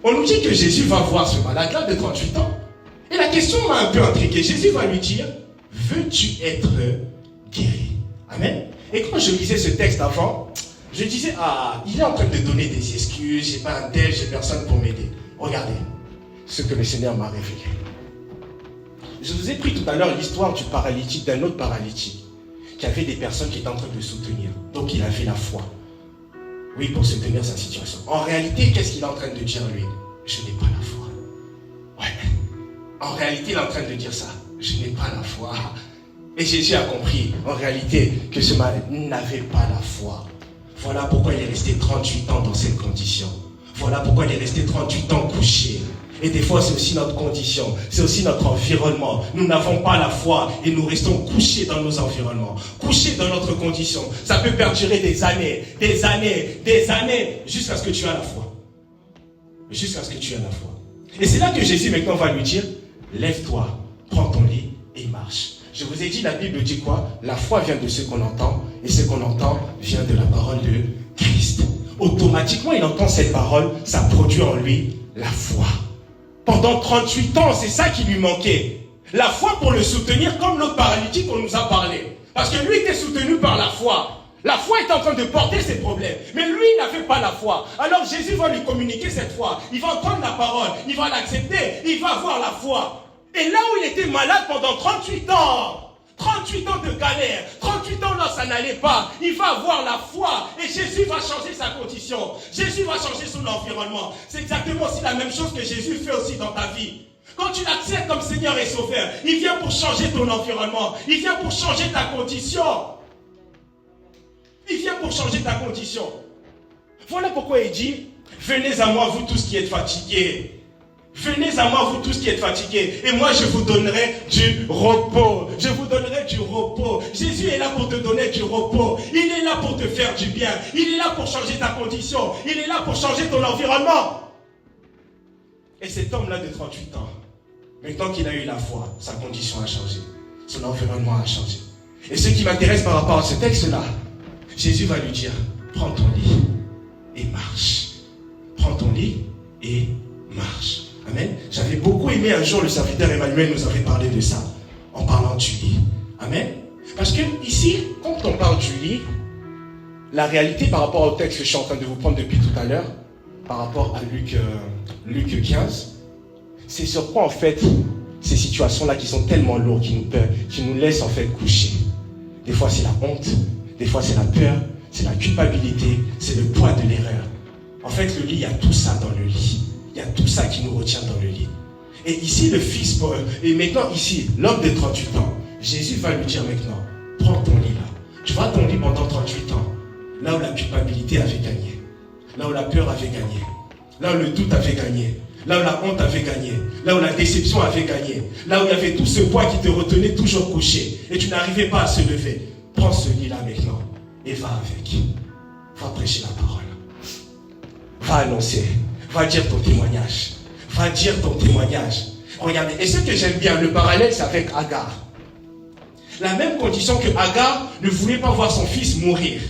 S1: On nous dit que Jésus va voir ce malade-là de 38 ans. Et la question m'a un peu intrigué. Jésus va lui dire, veux-tu être guéri? Amen. Et quand je lisais ce texte avant, je disais, il est en train de donner des excuses, j'ai pas un tel, j'ai personne pour m'aider. Regardez ce que le Seigneur m'a révélé. Je vous ai pris tout à l'heure l'histoire du paralytique, d'un autre paralytique, qui avait des personnes qui étaient en train de le soutenir. Donc il avait la foi. Oui, pour soutenir sa situation. En réalité, qu'est-ce qu'il est en train de dire lui? Je n'ai pas la foi. Ouais. En réalité, il est en train de dire ça. Je n'ai pas la foi. Et Jésus a compris, en réalité, que ce malade n'avait pas la foi. Voilà pourquoi il est resté 38 ans dans cette condition. Voilà pourquoi il est resté 38 ans couché. Et des fois, c'est aussi notre condition, c'est aussi notre environnement. Nous n'avons pas la foi et nous restons couchés dans nos environnements, couchés dans notre condition. Ça peut perdurer des années, jusqu'à ce que tu aies la foi. Jusqu'à ce que tu aies la foi. Et c'est là que Jésus maintenant va lui dire, lève-toi, prends ton lit et marche. Je vous ai dit, la Bible dit quoi? La foi vient de ce qu'on entend, et ce qu'on entend vient de la parole de Christ. Automatiquement, il entend cette parole, ça produit en lui la foi. Pendant 38 ans, c'est ça qui lui manquait. La foi pour le soutenir comme l'autre paralytique qu'on nous a parlé. Parce que lui était soutenu par la foi. La foi était en train de porter ses problèmes. Mais lui, il n'avait pas la foi. Alors Jésus va lui communiquer cette foi. Il va entendre la parole. Il va l'accepter. Il va avoir la foi. Et là où il était malade pendant 38 ans, 38 ans de galère, 38 ans là ça n'allait pas, il va avoir la foi et Jésus va changer sa condition, Jésus va changer son environnement. C'est exactement aussi la même chose que Jésus fait aussi dans ta vie. Quand tu l'acceptes comme Seigneur et Sauveur, il vient pour changer ton environnement, il vient pour changer ta condition. Il vient pour changer ta condition. Voilà pourquoi il dit, venez à moi vous tous qui êtes fatigués. Venez à moi, vous tous qui êtes fatigués, et moi je vous donnerai du repos. Je vous donnerai du repos. Jésus est là pour te donner du repos. Il est là pour te faire du bien. Il est là pour changer ta condition. Il est là pour changer ton environnement. Et cet homme-là de 38 ans, maintenant qu'il a eu la foi, sa condition a changé. Son environnement a changé. Et ce qui m'intéresse par rapport à ce texte-là, Jésus va lui dire, prends ton lit et marche. Prends ton lit et marche. Amen. J'avais beaucoup aimé un jour, le serviteur Emmanuel nous avait parlé de ça, en parlant du lit. Amen. Parce que ici, quand on parle du lit, la réalité par rapport au texte que je suis en train de vous prendre depuis tout à l'heure, par rapport à Luc 15, c'est sur quoi en fait, ces situations-là qui sont tellement lourdes, qui nous laissent en fait coucher. Des fois c'est la honte, des fois c'est la peur, c'est la culpabilité, c'est le poids de l'erreur. En fait, le lit, il y a tout ça dans le lit. Il y a tout ça qui nous retient dans le lit. Et ici, le fils, et maintenant ici, l'homme de 38 ans, Jésus va lui dire maintenant, prends ton lit là. Tu vois ton lit pendant 38 ans, là où la culpabilité avait gagné, là où la peur avait gagné, là où le doute avait gagné, là où la honte avait gagné, là où la déception avait gagné, là où il y avait tout ce poids qui te retenait toujours couché, et tu n'arrivais pas à se lever. Prends ce lit là maintenant, et va avec. Va prêcher la parole. Va annoncer. Va dire ton témoignage. Va dire ton témoignage. Regardez, et ce que j'aime bien, le parallèle, c'est avec Agar. La même condition que Agar ne voulait pas voir son fils mourir.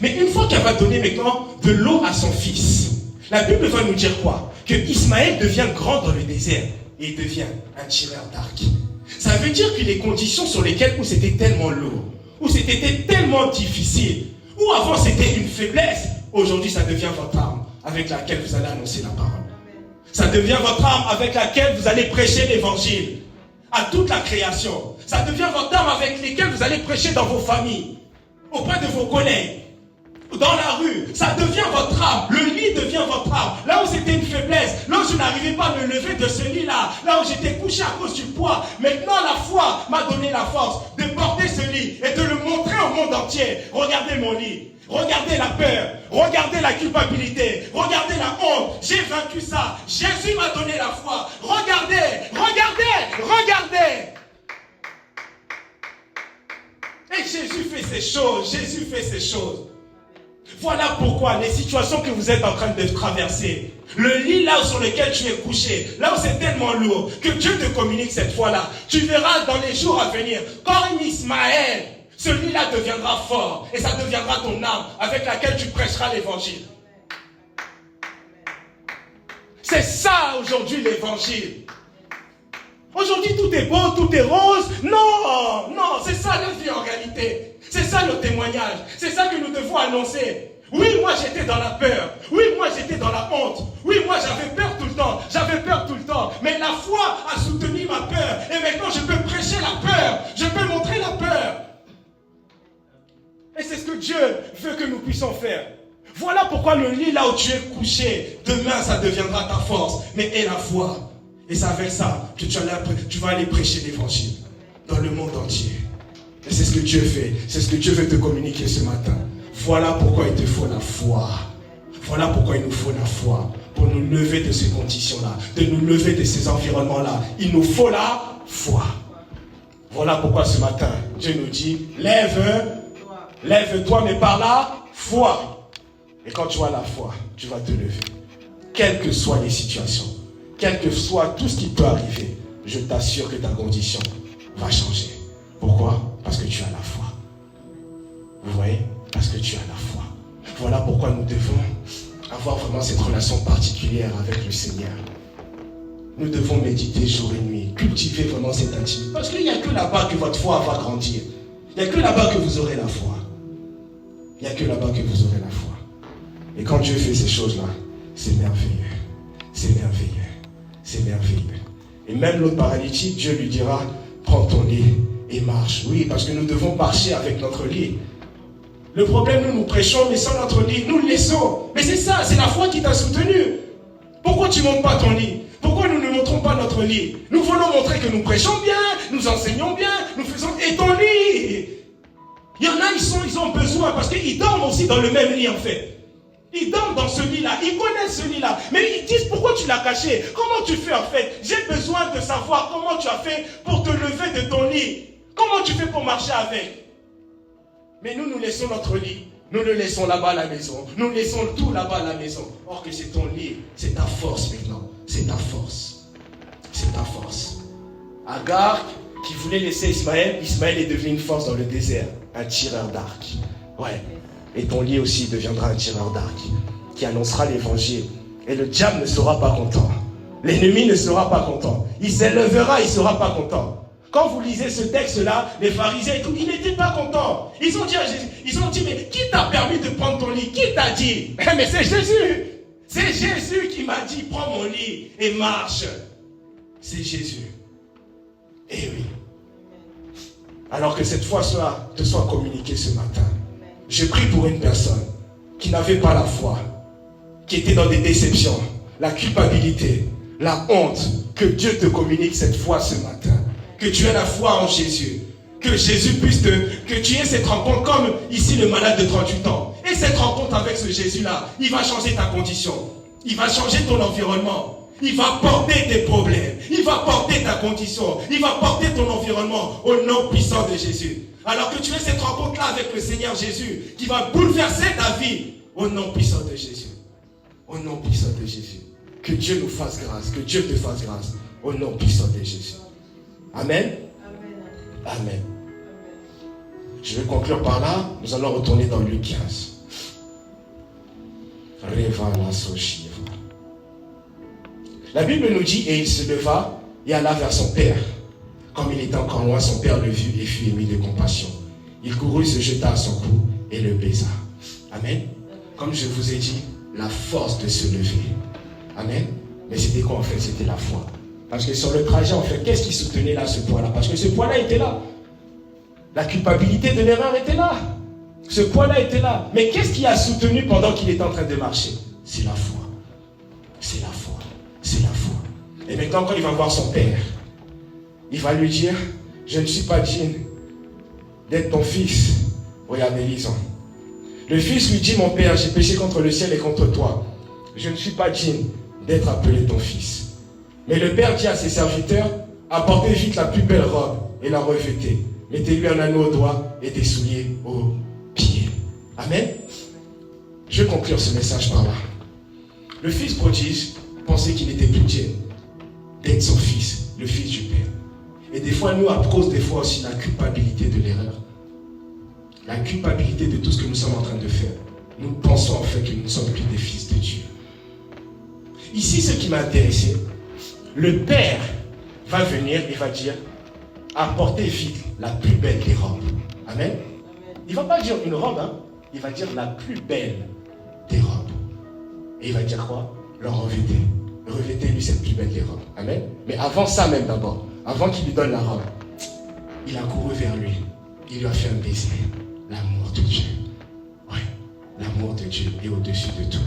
S1: Mais une fois qu'elle va donner maintenant de l'eau à son fils, la Bible va nous dire quoi? Que Ismaël devient grand dans le désert et il devient un tireur d'arc. Ça veut dire que les conditions sur lesquelles où c'était tellement lourd, où c'était tellement difficile, où avant c'était une faiblesse, aujourd'hui ça devient votre arme avec laquelle vous allez annoncer la parole. Ça devient votre arme avec laquelle vous allez prêcher l'évangile à toute la création. Ça devient votre arme avec laquelle vous allez prêcher dans vos familles, auprès de vos collègues, dans la rue. Ça devient votre arme. Le lit devient votre arme. Là où c'était une faiblesse, là où je n'arrivais pas à me lever de ce lit-là, là où j'étais couché à cause du poids, maintenant la foi m'a donné la force de porter ce lit et de le montrer au monde entier. Regardez mon lit. Regardez la peur, regardez la culpabilité, regardez la honte, j'ai vaincu ça, Jésus m'a donné la foi, regardez, regardez, regardez. Et Jésus fait ces choses, Jésus fait ces choses. Voilà pourquoi les situations que vous êtes en train de traverser, le lit là sur lequel tu es couché, là où c'est tellement lourd, que Dieu te communique cette fois-là, tu verras dans les jours à venir, comme Ismaël, celui-là deviendra fort et ça deviendra ton arme avec laquelle tu prêcheras l'évangile. C'est ça aujourd'hui l'évangile. Aujourd'hui tout est beau, tout est rose. Non, non, c'est ça la vie en réalité. C'est ça le témoignage. C'est ça que nous devons annoncer. Oui, moi j'étais dans la peur. Oui, moi j'étais dans la honte. Oui, moi j'avais peur tout le temps. J'avais peur tout le temps. Mais la foi a soutenu ma peur. Et maintenant je peux prêcher la peur. Je peux montrer la peur. Et c'est ce que Dieu veut que nous puissions faire. Voilà pourquoi le lit là où tu es couché, demain ça deviendra ta force. Mais aie la foi. Et c'est avec ça que tu vas aller prêcher l'évangile dans le monde entier. Et c'est ce que Dieu fait. C'est ce que Dieu veut te communiquer ce matin. Voilà pourquoi il te faut la foi. Voilà pourquoi il nous faut la foi.
S2: pour nous lever de ces conditions-là, de nous lever de ces environnements-là. Il nous faut la foi. Voilà pourquoi ce matin, Dieu nous dit, lève-toi, mais par la foi. Et quand tu as la foi, tu vas te lever. Quelles que soient les situations, quel que soit tout ce qui peut arriver, je t'assure que ta condition va changer. Pourquoi? Parce que tu as la foi. Vous voyez? Parce que tu as la foi. Voilà pourquoi nous devons avoir vraiment cette relation particulière avec le Seigneur. Nous devons méditer jour et nuit, cultiver vraiment cette intimité. Parce qu'il n'y a que là-bas que votre foi va grandir. Il n'y a que là-bas que vous aurez la foi. Il n'y a que là-bas que vous aurez la foi. Et quand Dieu fait ces choses-là, c'est merveilleux. C'est merveilleux. C'est merveilleux. Et même l'autre paralytique, Dieu lui dira, prends ton lit et marche. Oui, parce que nous devons marcher avec notre lit. Le problème, nous prêchons, mais sans notre lit, nous le laissons. Mais c'est ça, c'est la foi qui t'a soutenu. Pourquoi tu ne montes pas ton lit? Pourquoi nous ne montrons pas notre lit? Nous voulons montrer que nous prêchons bien, nous enseignons bien, nous faisons... Et ton lit? Il y en a, ils ont besoin, parce qu'ils dorment aussi dans le même lit en fait. Ils dorment dans ce lit-là, ils connaissent ce lit-là. Mais ils disent, pourquoi tu l'as caché? Comment tu fais en fait? J'ai besoin de savoir comment tu as fait pour te lever de ton lit. Comment tu fais pour marcher avec? Mais nous laissons notre lit. Nous le laissons là-bas à la maison. Nous laissons tout là-bas à la maison. Or que c'est ton lit, c'est ta force maintenant. C'est ta force. C'est ta force. Agar, qui voulait laisser Ismaël, Ismaël est devenu une force dans le désert. Un tireur d'arc. Ouais. Et ton lit aussi deviendra un tireur d'arc qui annoncera l'évangile. Et le diable ne sera pas content. L'ennemi ne sera pas content. Il s'élèvera, il ne sera pas content. Quand vous lisez ce texte-là, les pharisiens et tout, ils n'étaient pas contents. Ils ont dit à Jésus, mais qui t'a permis de prendre ton lit? Qui t'a dit? Mais c'est Jésus. C'est Jésus qui m'a dit, prends mon lit et marche. C'est Jésus. Eh oui. Alors que cette foi te soit communiquée ce matin. Je prie pour une personne qui n'avait pas la foi, qui était dans des déceptions, la culpabilité, la honte, que Dieu te communique cette foi ce matin. Que tu aies la foi en Jésus. Que Jésus puisse que tu aies cette rencontre comme ici le malade de 38 ans. Et cette rencontre avec ce Jésus-là, il va changer ta condition. Il va changer ton environnement. Il va porter tes problèmes. Il va porter ta condition. Il va porter ton environnement au nom puissant de Jésus. Alors que tu aies cette rencontre-là avec le Seigneur Jésus qui va bouleverser ta vie au nom puissant de Jésus. Au nom puissant de Jésus. Que Dieu nous fasse grâce. Que Dieu te fasse grâce. Au nom puissant de Jésus. Amen. Amen. Amen. Je vais conclure par là. Nous allons retourner dans Luc 15. La Bible nous dit, et il se leva et alla vers son père. Comme il était encore loin, son père le vit et fut ému de compassion. Il courut, se jeta à son cou et le baisa. Amen. Comme je vous ai dit, la force de se lever. Amen. Mais c'était quoi en fait? C'était la foi. Parce que sur le trajet, en fait, qu'est-ce qui soutenait là ce poids-là? Parce que ce poids-là était là. La culpabilité de l'erreur était là. Ce poids-là était là. Mais qu'est-ce qui a soutenu pendant qu'il était en train de marcher? C'est la foi. C'est la foi. C'est la foi. Et maintenant, quand il va voir son père, il va lui dire, je ne suis pas digne d'être ton fils. Regardez, lisons. Le fils lui dit, mon père, j'ai péché contre le ciel et contre toi. Je ne suis pas digne d'être appelé ton fils. Mais le père dit à ses serviteurs, apportez vite la plus belle robe et la revêtez. Mettez-lui un anneau au doigt et des souliers aux pieds. Amen. Je vais conclure ce message par là. Le fils prodige pensait qu'il n'était plus digne d'être son fils, le fils du père. Et des fois, nous, à cause des fois aussi la culpabilité de l'erreur, la culpabilité de tout ce que nous sommes en train de faire, nous pensons en fait que nous ne sommes plus des fils de Dieu. Ici, ce qui m'a intéressé, le père va venir et va dire, apportez vite la plus belle des robes. Amen. Il ne va pas dire une robe, hein. Il va dire la plus belle des robes. Et il va dire quoi? Leur revêtez. Revêtez-lui cette plus belle des robes. Amen. Mais avant ça même d'abord, avant qu'il lui donne la robe, il a couru vers lui. Il lui a fait un baiser. L'amour de Dieu. Oui, l'amour de Dieu est au-dessus de tout.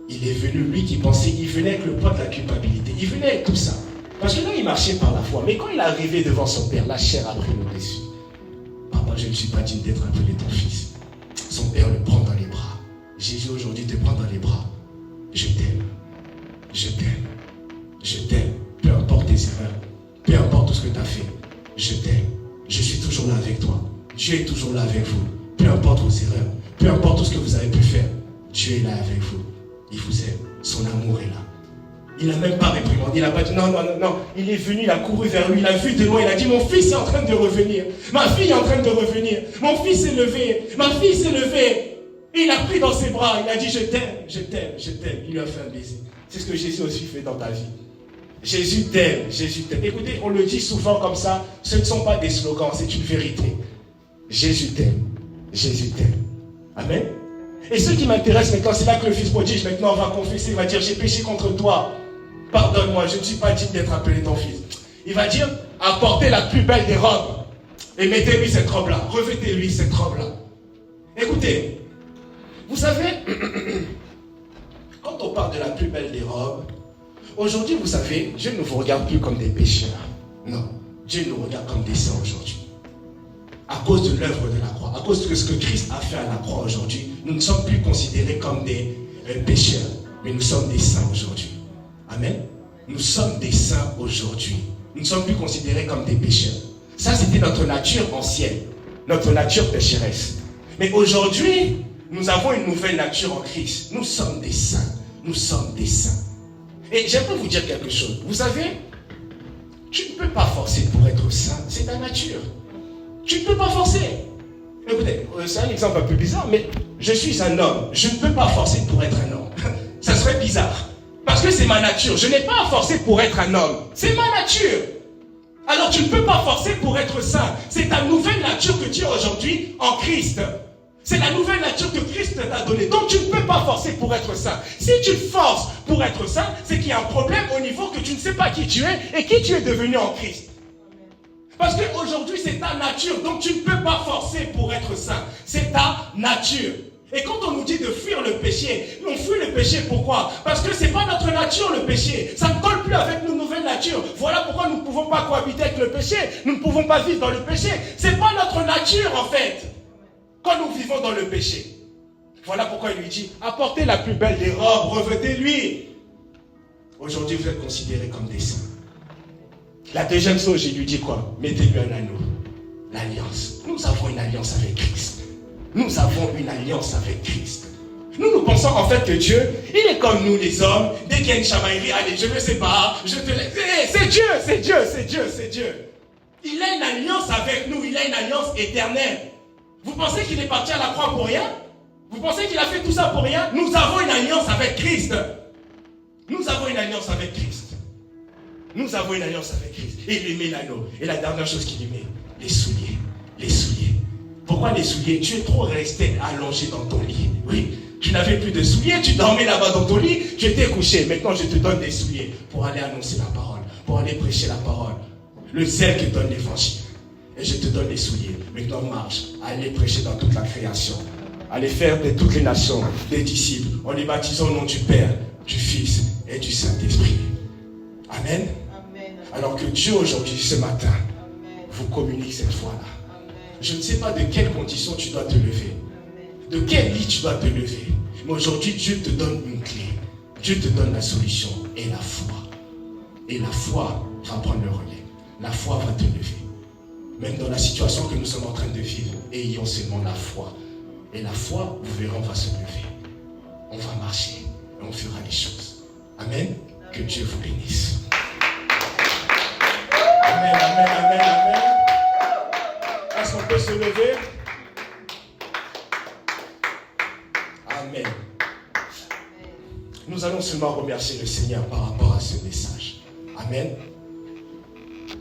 S2: Il est venu, lui qui pensait, il venait avec le poids de la culpabilité. Il venait avec tout ça. Parce que là, il marchait par la foi. Mais quand il est arrivé devant son père, la chair a pris le dessus. Papa, je ne suis pas digne d'être appelé ton fils. Son père le prend dans les bras. Jésus aujourd'hui te prend dans les bras. Je t'aime. je t'aime. Je t'aime. Peu importe tes erreurs. Peu importe tout ce que tu as fait. Je t'aime. Je suis toujours là avec toi. Dieu est toujours là avec vous. Peu importe vos erreurs. Peu importe tout ce que vous avez pu faire. Dieu est là avec vous. Il vous aime. Son amour est là. Il n'a même pas réprimandé. Il n'a pas dit non, non, non, non. Il est venu, il a couru vers lui. Il a vu de loin. Il a dit mon fils est en train de revenir. Ma fille est en train de revenir. Mon fils s'est levé. Ma fille s'est levée. Et il a pris dans ses bras. Il a dit je t'aime, je t'aime, je t'aime. Il lui a fait un baiser. C'est ce que Jésus aussi fait dans ta vie. Jésus t'aime, Jésus t'aime. Écoutez, on le dit souvent comme ça. Ce ne sont pas des slogans, c'est une vérité. Jésus t'aime. Jésus t'aime. Amen. Et ce qui m'intéresse maintenant, c'est là que le fils prodige maintenant va confesser, il va dire j'ai péché contre toi. Pardonne-moi, je ne suis pas digne d'être appelé ton fils. Il va dire apportez la plus belle des robes et mettez-lui cette robe-là. Revêtez-lui cette robe-là. Écoutez, vous savez, quand on parle de la plus belle des robes, aujourd'hui, vous savez, Dieu ne vous regarde plus comme des pécheurs. Non, Dieu nous regarde comme des saints aujourd'hui. À cause de l'œuvre de la croix, à cause de ce que Christ a fait à la croix aujourd'hui, nous ne sommes plus considérés comme des pécheurs, mais nous sommes des saints aujourd'hui. Amen. Nous sommes des saints aujourd'hui. Nous ne sommes plus considérés comme des pécheurs. Ça, c'était notre nature ancienne, notre nature pécheresse. Mais aujourd'hui, nous avons une nouvelle nature en Christ. Nous sommes des saints. Nous sommes des saints. Et j'aimerais vous dire quelque chose. Vous savez, tu ne peux pas forcer pour être saint. C'est ta nature. Tu ne peux pas forcer. Écoutez, c'est un exemple un peu bizarre, mais je suis un homme. Je ne peux pas forcer pour être un homme. Ça serait bizarre. Parce que c'est ma nature. Je n'ai pas à forcer pour être un homme. C'est ma nature. Alors tu ne peux pas forcer pour être saint. C'est ta nouvelle nature que tu as aujourd'hui en Christ. C'est la nouvelle nature que Christ t'a donnée. Donc tu ne peux pas forcer pour être saint. Si tu forces pour être saint, c'est qu'il y a un problème au niveau que tu ne sais pas qui tu es et qui tu es devenu en Christ. Parce qu'aujourd'hui c'est ta nature. Donc tu ne peux pas forcer pour être saint. C'est ta nature. Et quand on nous dit de fuir le péché, on fuit le péché pourquoi? Parce que ce n'est pas notre nature le péché. Ça ne colle plus avec nos nouvelles natures. Voilà pourquoi nous ne pouvons pas cohabiter avec le péché. Nous ne pouvons pas vivre dans le péché. Ce n'est pas notre nature en fait. Quand nous vivons dans le péché. Voilà pourquoi il lui dit, apportez la plus belle des robes, revêtez-lui. Aujourd'hui vous êtes considérés comme des saints. La deuxième chose, il lui dit quoi? Mettez-lui un anneau. L'alliance. Nous avons une alliance avec Christ. Nous avons une alliance avec Christ. Nous pensons en fait que Dieu, il est comme nous les hommes. Dès qu'il y a une chamaillerie, allez, je me sépare, je te laisse. C'est Dieu, c'est Dieu, c'est Dieu, c'est Dieu. Il a une alliance avec nous, il a une alliance éternelle. Vous pensez qu'il est parti à la croix pour rien? Vous pensez qu'il a fait tout ça pour rien? Nous avons une alliance avec Christ. Nous avons une alliance avec Christ. Nous avons une alliance avec Christ. Et il lui met l'anneau. Et la dernière chose qu'il lui met, les souliers. Les souliers. Pourquoi les souliers? Tu es trop resté allongé dans ton lit. Oui, tu n'avais plus de souliers, tu dormais là-bas dans ton lit, tu étais couché. Maintenant, je te donne des souliers pour aller annoncer la parole, pour aller prêcher la parole. Le zèle qui donne l'évangile. Et je te donne les souliers. Maintenant, marche. Allez prêcher dans toute la création. Allez faire de toutes les nations des disciples en les baptisant au nom du Père, du Fils et du Saint-Esprit. Amen. Amen. Alors que Dieu aujourd'hui, ce matin, vous communique cette foi-là. Je ne sais pas de quelles conditions tu dois te lever. De quel lit tu dois te lever. Mais aujourd'hui, Dieu te donne une clé. Dieu te donne la solution et la foi. Et la foi va prendre le relais. La foi va te lever. Même dans la situation que nous sommes en train de vivre, ayons seulement la foi. Et la foi, vous verrez, on va se lever. On va marcher et on fera les choses. Amen. Que Dieu vous bénisse. Amen, amen, amen, amen. Est-ce qu'on peut se lever? Amen. Nous allons seulement remercier le Seigneur par rapport à ce message. Amen.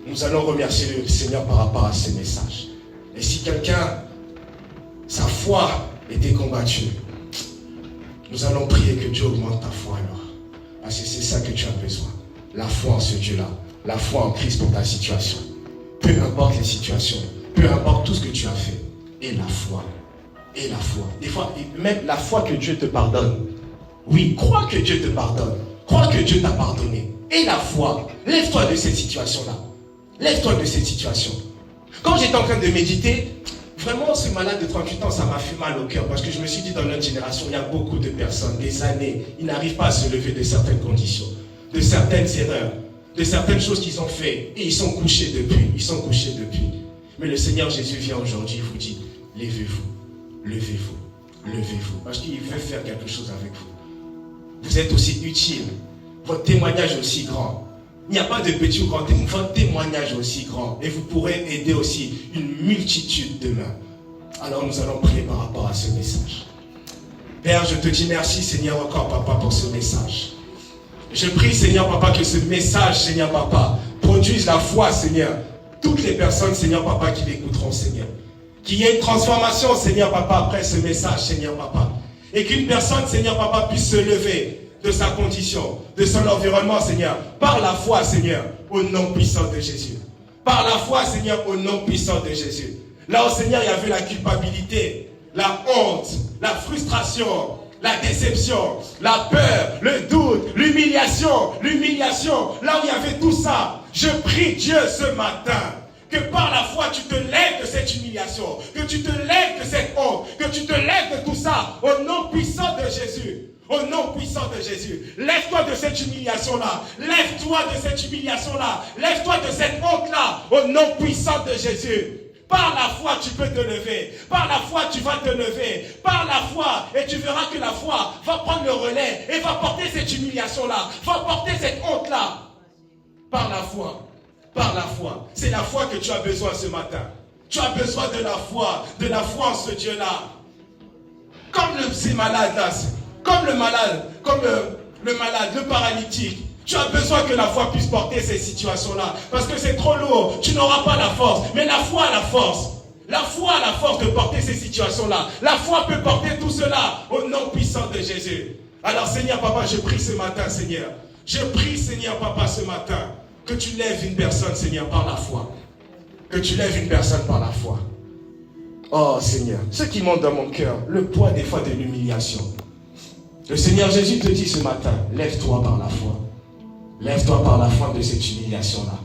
S2: Nous allons remercier le Seigneur par rapport à ce message. Et si quelqu'un, sa foi était combattue, nous allons prier que Dieu augmente ta foi alors. Parce que c'est ça que tu as besoin. La foi en ce Dieu-là. La foi en Christ pour ta situation. Peu importe les situations. Peu importe tout ce que tu as fait. Et la foi. Et la foi. Des fois, même la foi que Dieu te pardonne. Oui, crois que Dieu te pardonne. Crois que Dieu t'a pardonné. Et la foi. Lève-toi de cette situation-là. Lève-toi de cette situation. Quand j'étais en train de méditer, vraiment ce malade de 38 ans, ça m'a fait mal au cœur. Parce que je me suis dit, dans notre génération, il y a beaucoup de personnes, des années, ils n'arrivent pas à se lever de certaines conditions. certaines erreurs, de certaines choses qu'ils ont fait. Et ils sont couchés depuis. Mais le Seigneur Jésus vient aujourd'hui et vous dit, levez-vous, levez-vous, levez-vous. Parce qu'il veut faire quelque chose avec vous. Vous êtes aussi utile. Votre témoignage est aussi grand. Il n'y a pas de petit ou grand témoignage. Votre témoignage est aussi grand. Et vous pourrez aider aussi une multitude demain. Alors nous allons prier par rapport à ce message. Père, je te dis merci, Seigneur, encore, Papa, pour ce message. Je prie, Seigneur, Papa, que ce message, Seigneur, Papa, produise la foi, Seigneur. Toutes les personnes, Seigneur, Papa, qui l'écouteront, Seigneur. Qu'il y ait une transformation, Seigneur, Papa, après ce message, Seigneur, Papa. Et qu'une personne, Seigneur, Papa, puisse se lever de sa condition, de son environnement, Seigneur, par la foi, Seigneur, au nom puissant de Jésus. Par la foi, Seigneur, au nom puissant de Jésus. Là où, Seigneur, il y avait la culpabilité, la honte, la frustration, la déception, la peur, le doute, l'humiliation. Là où il y avait tout ça, je prie Dieu ce matin que par la foi tu te lèves de cette humiliation, que tu te lèves de cette honte, que tu te lèves de tout ça au nom puissant de Jésus. Au nom puissant de Jésus, lève-toi de cette humiliation-là, lève-toi de cette humiliation-là, lève-toi de cette honte-là, au nom puissant de Jésus. Par la foi, tu peux te lever. Par la foi, tu vas te lever. Par la foi, et tu verras que la foi va prendre le relais et va porter cette humiliation-là, va porter cette honte-là. Par la foi. Par la foi. C'est la foi que tu as besoin ce matin. Tu as besoin de la foi en ce Dieu-là. Comme ces malades-là, comme le malade, le paralytique. Tu as besoin que la foi puisse porter ces situations-là. Parce que c'est trop lourd. Tu n'auras pas la force. Mais la foi a la force. La foi a la force de porter ces situations-là. La foi peut porter tout cela au nom puissant de Jésus. Alors Seigneur Papa, je prie ce matin, Seigneur. Je prie Seigneur Papa ce matin que tu lèves une personne, Seigneur, par la foi. Que tu lèves une personne par la foi. Oh Seigneur, ce qui monte dans mon cœur, le poids des fois de l'humiliation. Le Seigneur Jésus te dit ce matin, lève-toi par la foi. Lève-toi par la foi de cette humiliation-là.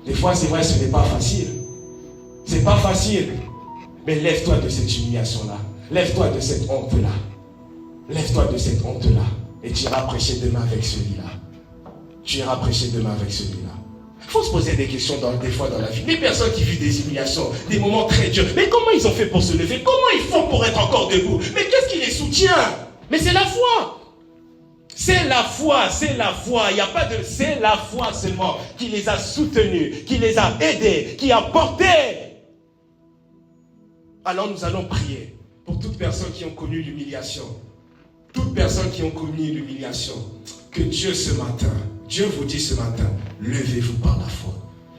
S2: Des fois, c'est vrai, ce n'est pas facile. C'est pas facile. Mais lève-toi de cette humiliation-là. Lève-toi de cette honte-là. Lève-toi de cette honte-là. Et tu iras prêcher demain avec celui-là. Tu iras prêcher demain avec celui-là. Il faut se poser des questions des fois dans la vie. Les personnes qui vivent des humiliations, des moments très durs. Mais comment ils ont fait pour se lever? Comment ils font pour être encore debout? Mais qu'est-ce qui les soutient? Mais c'est la foi. C'est la foi, c'est la foi. Il n'y a pas de... C'est la foi seulement qui les a soutenus, qui les a aidés, qui a porté. Alors nous allons prier pour toutes personnes qui ont connu l'humiliation. Toutes personnes qui ont connu l'humiliation. Que Dieu ce matin, Dieu vous dit ce matin, levez-vous par la foi.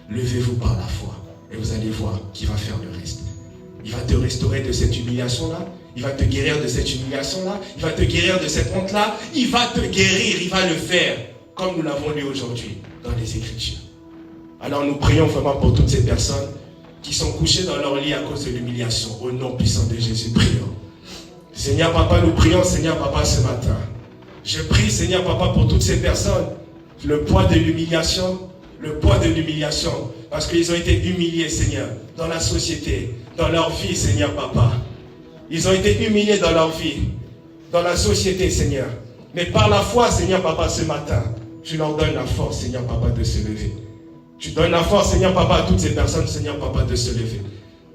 S2: Levez-vous par la foi. Et vous allez voir qui va faire le reste. Il va te restaurer de cette humiliation-là. Il va te guérir de cette humiliation-là. Il va te guérir de cette honte-là. Il va te guérir. Il va le faire. Comme nous l'avons lu aujourd'hui dans les Écritures. Alors nous prions vraiment pour toutes ces personnes qui sont couchées dans leur lit à cause de l'humiliation. Au nom puissant de Jésus, prions. Seigneur Papa, nous prions Seigneur Papa ce matin. Je prie Seigneur Papa pour toutes ces personnes. Le poids de l'humiliation. Le poids de l'humiliation. Parce qu'ils ont été humiliés Seigneur. Dans la société. Dans leur vie Seigneur Papa. Ils ont été humiliés dans leur vie, dans la société, Seigneur. Mais par la foi, Seigneur Papa, ce matin, tu leur donnes la force, Seigneur Papa, de se lever. Tu donnes la force, Seigneur Papa, à toutes ces personnes, Seigneur Papa, de se lever.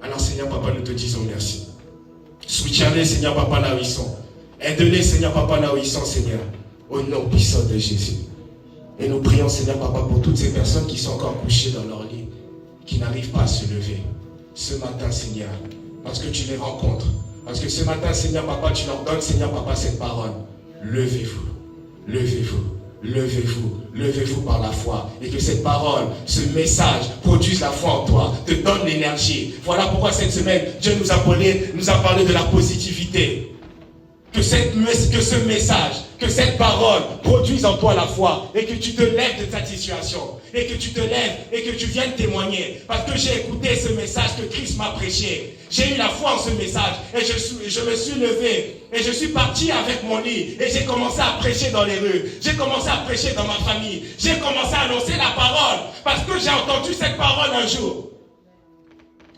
S2: Alors, Seigneur Papa, nous te disons merci. Soutiens-les, Seigneur Papa, là où ils sont. Aide-les, Seigneur Papa, là où ils sont, Seigneur. Au nom puissant de Jésus. Et nous prions, Seigneur Papa, pour toutes ces personnes qui sont encore couchées dans leur lit, qui n'arrivent pas à se lever. Ce matin, Seigneur, parce que tu les rencontres. Parce que ce matin, Seigneur Papa, tu leur donnes, Seigneur Papa, cette parole. Levez-vous, levez-vous, levez-vous, levez-vous par la foi. Et que cette parole, ce message, produise la foi en toi, te donne l'énergie. Voilà pourquoi cette semaine, Dieu nous a parlé de la positivité. Que ce message, que cette parole produise en toi la foi. Et que tu te lèves de ta situation. Et que tu te lèves et que tu viennes témoigner. Parce que j'ai écouté ce message que Christ m'a prêché. J'ai eu la foi en ce message. Et je me suis levé. Et je suis parti avec mon lit. Et j'ai commencé à prêcher dans les rues. J'ai commencé à prêcher dans ma famille. J'ai commencé à annoncer la parole. Parce que j'ai entendu cette parole un jour.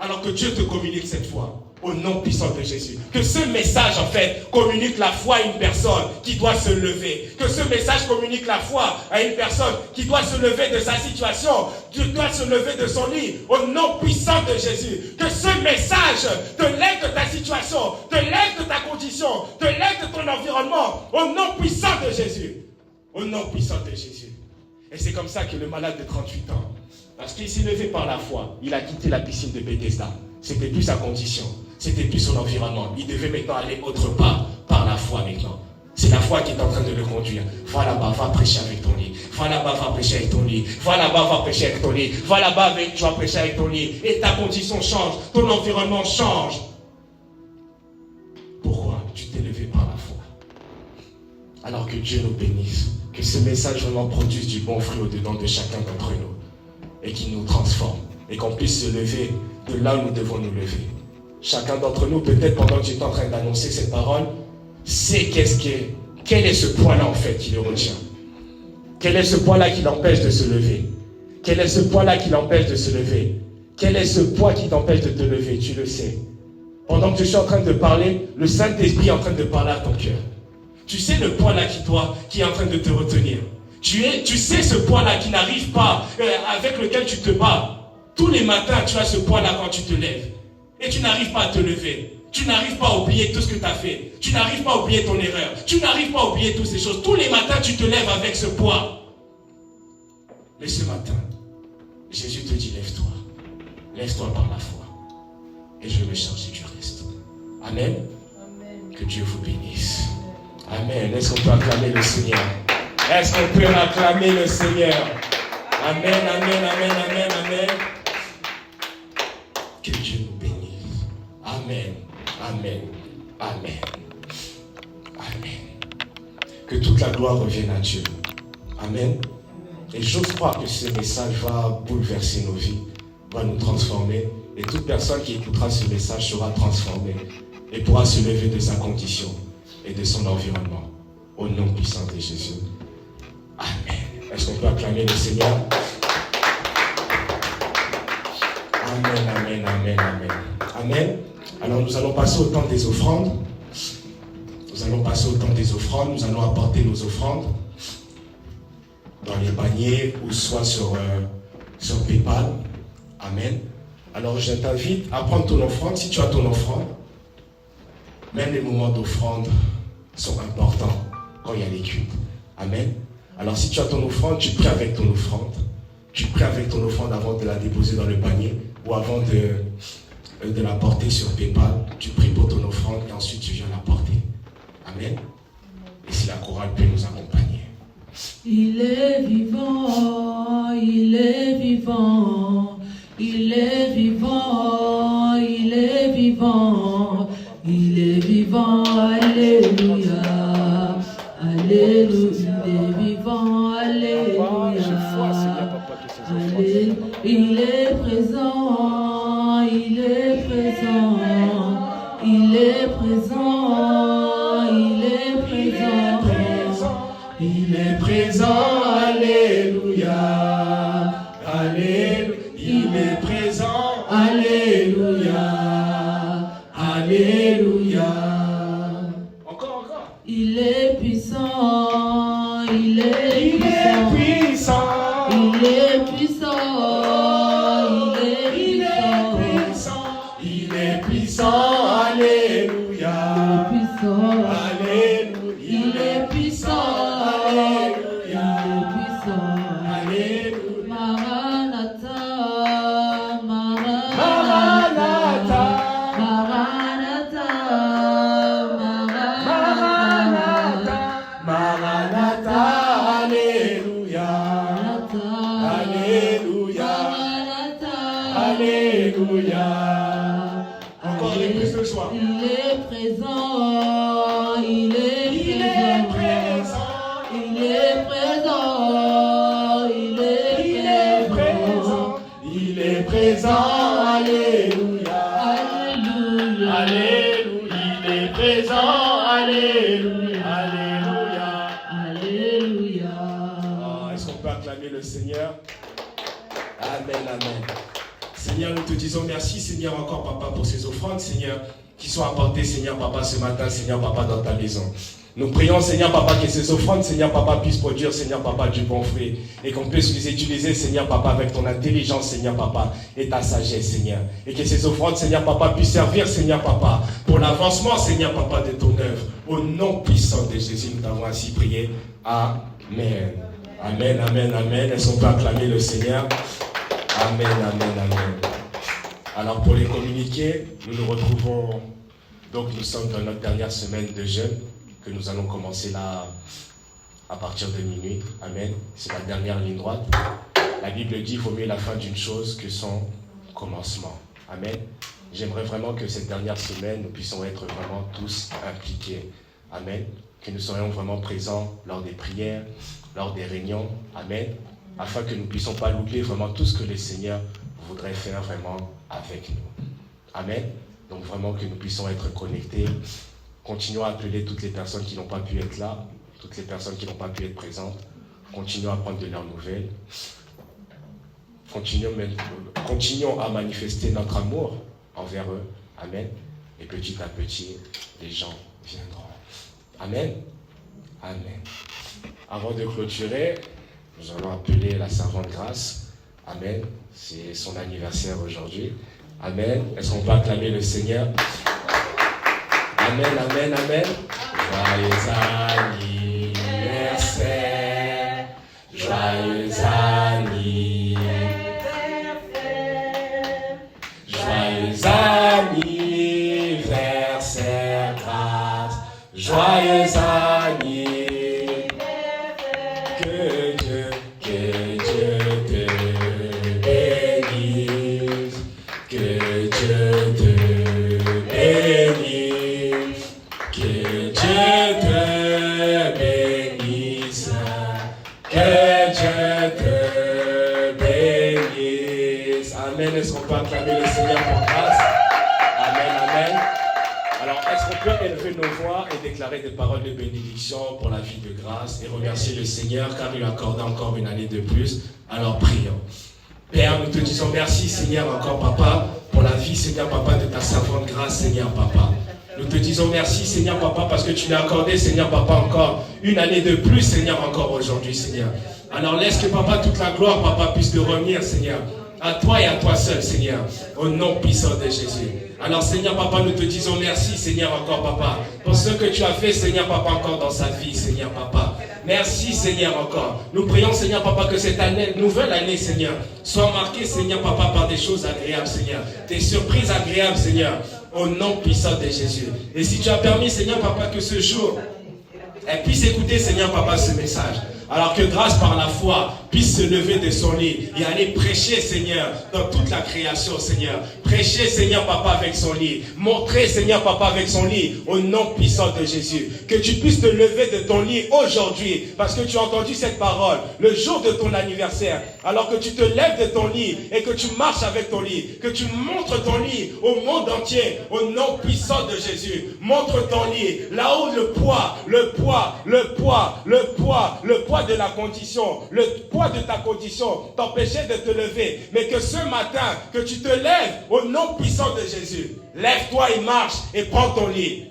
S2: Alors que Dieu te communique cette foi. Au nom puissant de Jésus. Que ce message, en fait, communique la foi à une personne qui doit se lever. Que ce message communique la foi à une personne qui doit se lever de sa situation, qui doit se lever de son lit. Au nom puissant de Jésus. Que ce message te lève de ta situation, te lève de ta condition, te lève de ton environnement. Au nom puissant de Jésus. Au nom puissant de Jésus. Et c'est comme ça que le malade de 38 ans, parce qu'il s'est levé par la foi, il a quitté la piscine de Bethesda. C'était plus sa condition. C'était plus son environnement. Il devait maintenant aller autre part, par la foi maintenant. C'est la foi qui est en train de le conduire. Va là-bas, va prêcher avec ton lit. Va là-bas, va prêcher avec ton lit. Va là-bas, va prêcher avec ton lit. Va là-bas, tu vas prêcher avec ton lit. Et ta condition change, ton environnement change. Pourquoi? Tu t'es levé par la foi. Alors que Dieu nous bénisse. Que ce message vraiment produise du bon fruit au-dedans de chacun d'entre nous. Et qu'il nous transforme. Et qu'on puisse se lever de là où nous devons nous lever. Chacun d'entre nous, peut-être pendant que tu es en train d'annoncer cette parole, sait quel est ce point-là en fait qui le retient. Quel est ce point-là qui l'empêche de se lever? Quel est ce point-là qui l'empêche de se lever? Quel est ce poids qui t'empêche de te lever? Tu le sais. Pendant que je suis en train de parler, le Saint-Esprit est en train de parler à ton cœur. Tu sais le point-là qui est en train de te retenir. Tu sais ce point-là qui n'arrive pas, avec lequel tu te bats. Tous les matins, tu as ce point-là quand tu te lèves. Et tu n'arrives pas à te lever. Tu n'arrives pas à oublier tout ce que tu as fait. Tu n'arrives pas à oublier ton erreur. Tu n'arrives pas à oublier toutes ces choses. Tous les matins, tu te lèves avec ce poids. Mais ce matin, Jésus te dit, lève-toi. Lève-toi par la foi. Et je vais me charger du reste. Amen. Amen. Que Dieu vous bénisse. Amen. Est-ce qu'on peut acclamer le Seigneur? Est-ce qu'on peut acclamer le Seigneur? Amen, amen, amen, amen, amen. Que Dieu nous bénisse. Amen, amen, amen, amen. Que toute la gloire revienne à Dieu. Amen. Et j'ose croire que ce message va bouleverser nos vies, va nous transformer. Et toute personne qui écoutera ce message sera transformée et pourra se lever de sa condition et de son environnement. Au nom puissant de Jésus. Amen. Est-ce qu'on peut acclamer le Seigneur? Amen, amen, amen, amen. Amen. Alors nous allons passer au temps des offrandes. Nous allons passer au temps des offrandes. Nous allons apporter nos offrandes dans les paniers ou soit sur PayPal. Amen. Alors je t'invite à prendre ton offrande. Si tu as ton offrande, même les moments d'offrande sont importants quand il y a les cultes. Amen. Alors si tu as ton offrande, tu pries avec ton offrande. Tu pries avec ton offrande avant de la déposer dans le panier ou avant de la porter sur PayPal. Tu pries pour ton offrande et ensuite tu viens la porter. Amen. Et si la chorale peut nous accompagner.
S3: Il est vivant, il est vivant, il est vivant, il est vivant, il est vivant, alléluia, alléluia, il est vivant, alléluia, alléluia, il est présent, il est présent, il est présent, il est présent.
S2: Il est présent, alléluia, alléluia, il est présent, alléluia, alléluia. Encore.
S3: Il est puissant, il est
S2: puissant,
S3: il est puissant, il est puissant,
S2: il est puissant, alléluia, alléluia,
S3: il est puissant.
S2: Encore les plus ce soir.
S3: Il est présent, il est présent, il est présent, il est présent,
S2: il est présent, alléluia,
S3: alléluia,
S2: alléluia, il est présent, alléluia, alléluia,
S3: alléluia.
S2: Est-ce qu'on peut acclamer le Seigneur? Amen, amen. Seigneur, nous te disons merci, Seigneur, encore, Papa, pour ces offrandes, Seigneur, qui sont apportées, Seigneur, Papa, ce matin, Seigneur, Papa, dans ta maison. Nous prions, Seigneur, Papa, que ces offrandes, Seigneur, Papa, puissent produire, Seigneur, Papa, du bon fruit. Et qu'on puisse les utiliser, Seigneur, Papa, avec ton intelligence, Seigneur, Papa, et ta sagesse, Seigneur. Et que ces offrandes, Seigneur, Papa, puissent servir, Seigneur, Papa, pour l'avancement, Seigneur, Papa, de ton œuvre. Au nom puissant de Jésus, nous t'avons ainsi prié. Amen. Amen, amen, amen. Est-ce qu'on peut acclamer le Seigneur? Amen, amen, amen. Alors, pour les communiquer, nous nous retrouvons, donc nous sommes dans notre dernière semaine de jeûne, que nous allons commencer là à partir de minuit. Amen. C'est la dernière ligne droite. La Bible dit qu'il vaut mieux la fin d'une chose que son commencement. Amen. J'aimerais vraiment que cette dernière semaine, nous puissions être vraiment tous impliqués. Amen. Que nous soyons vraiment présents lors des prières, lors des réunions. Amen. Afin que nous ne puissions pas louper vraiment tout ce que le Seigneur voudrait faire vraiment avec nous. Amen. Donc vraiment que nous puissions être connectés. Continuons à appeler toutes les personnes qui n'ont pas pu être là, toutes les personnes qui n'ont pas pu être présentes. Continuons à prendre de leurs nouvelles. Continuons à manifester notre amour envers eux. Amen. Et petit à petit, les gens viendront. Amen. Amen. Avant de clôturer, nous allons appeler la servante Grâce. Amen. C'est son anniversaire aujourd'hui. Amen. Est-ce qu'on peut acclamer le Seigneur? Amen, amen, amen. Joyeux anniversaire. Joyeux anniversaire. Joyeux anniversaire, Grâce. Joyeux anniversaire. Que Dieu te bénisse. Que Dieu te bénisse. Que Dieu te bénisse. Que Dieu te bénisse. Amen. Est-ce qu'on peut acclamer le Seigneur pour grâce? Amen, amen. Alors, est-ce qu'on peut élever nos voix et déclarer des paroles de bénédiction pour la vie de Grâce et remercier le Seigneur car il a accordé encore une année de plus? Alors, prions. Père, nous te disons merci, Seigneur, encore, Papa, pour la vie, Seigneur, Papa, de ta servante Grâce, Seigneur, Papa. Nous te disons merci, Seigneur, Papa, parce que tu l'as accordé, Seigneur, Papa, encore une année de plus, Seigneur, encore aujourd'hui, Seigneur. Alors, laisse que, Papa, toute la gloire, Papa, puisse te revenir, Seigneur, à toi et à toi seul, Seigneur, au nom puissant de Jésus. Alors, Seigneur, Papa, nous te disons merci, Seigneur, encore, Papa, pour ce que tu as fait, Seigneur, Papa, encore dans sa vie, Seigneur, Papa. Merci, Seigneur, encore. Nous prions, Seigneur, Papa, que cette année, nouvelle année, Seigneur, soit marquée, Seigneur, Papa, par des choses agréables, Seigneur. Des surprises agréables, Seigneur, au nom puissant de Jésus. Et si tu as permis, Seigneur, Papa, que ce jour, elle puisse écouter, Seigneur, Papa, ce message. Alors que Grâce par la foi puisse se lever de son lit et aller prêcher, Seigneur, dans toute la création, Seigneur. Prêcher, Seigneur, Papa, avec son lit. Montrer, Seigneur, Papa, avec son lit, au nom puissant de Jésus. Que tu puisses te lever de ton lit aujourd'hui, parce que tu as entendu cette parole, le jour de ton anniversaire. Alors que tu te lèves de ton lit et que tu marches avec ton lit, que tu montres ton lit au monde entier, au nom puissant de Jésus. Montre ton lit, là où le poids de la condition, le poids de ta condition t'empêchait de te lever, mais que ce matin, que tu te lèves au nom puissant de Jésus. Lève-toi et marche et prends ton lit.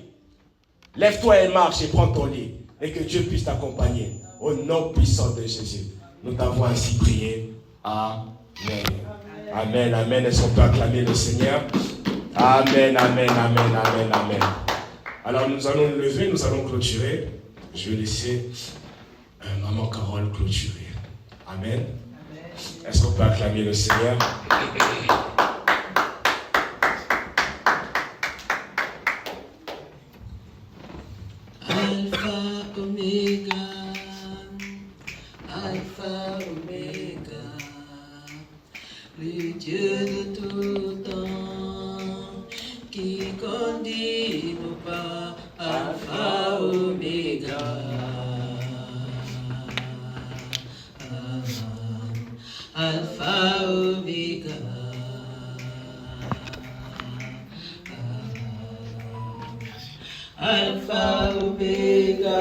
S2: Lève-toi et marche et prends ton lit. Et que Dieu puisse t'accompagner au nom puissant de Jésus. Nous t'avons ainsi prié. Amen. Amen, amen. Est-ce qu'on peut acclamer le Seigneur? Amen, amen, amen, amen, amen. Alors nous allons nous lever, nous allons clôturer. Je vais laisser Maman Carole clôturer. Amen. Est-ce qu'on peut acclamer le Seigneur?
S3: Alpha, Omega, Alpha, Omega, le Dieu de tout temps, qui conduit nos pas, Alpha, Omega. Alpha, Omega, Alpha, Omega,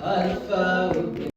S3: Alpha,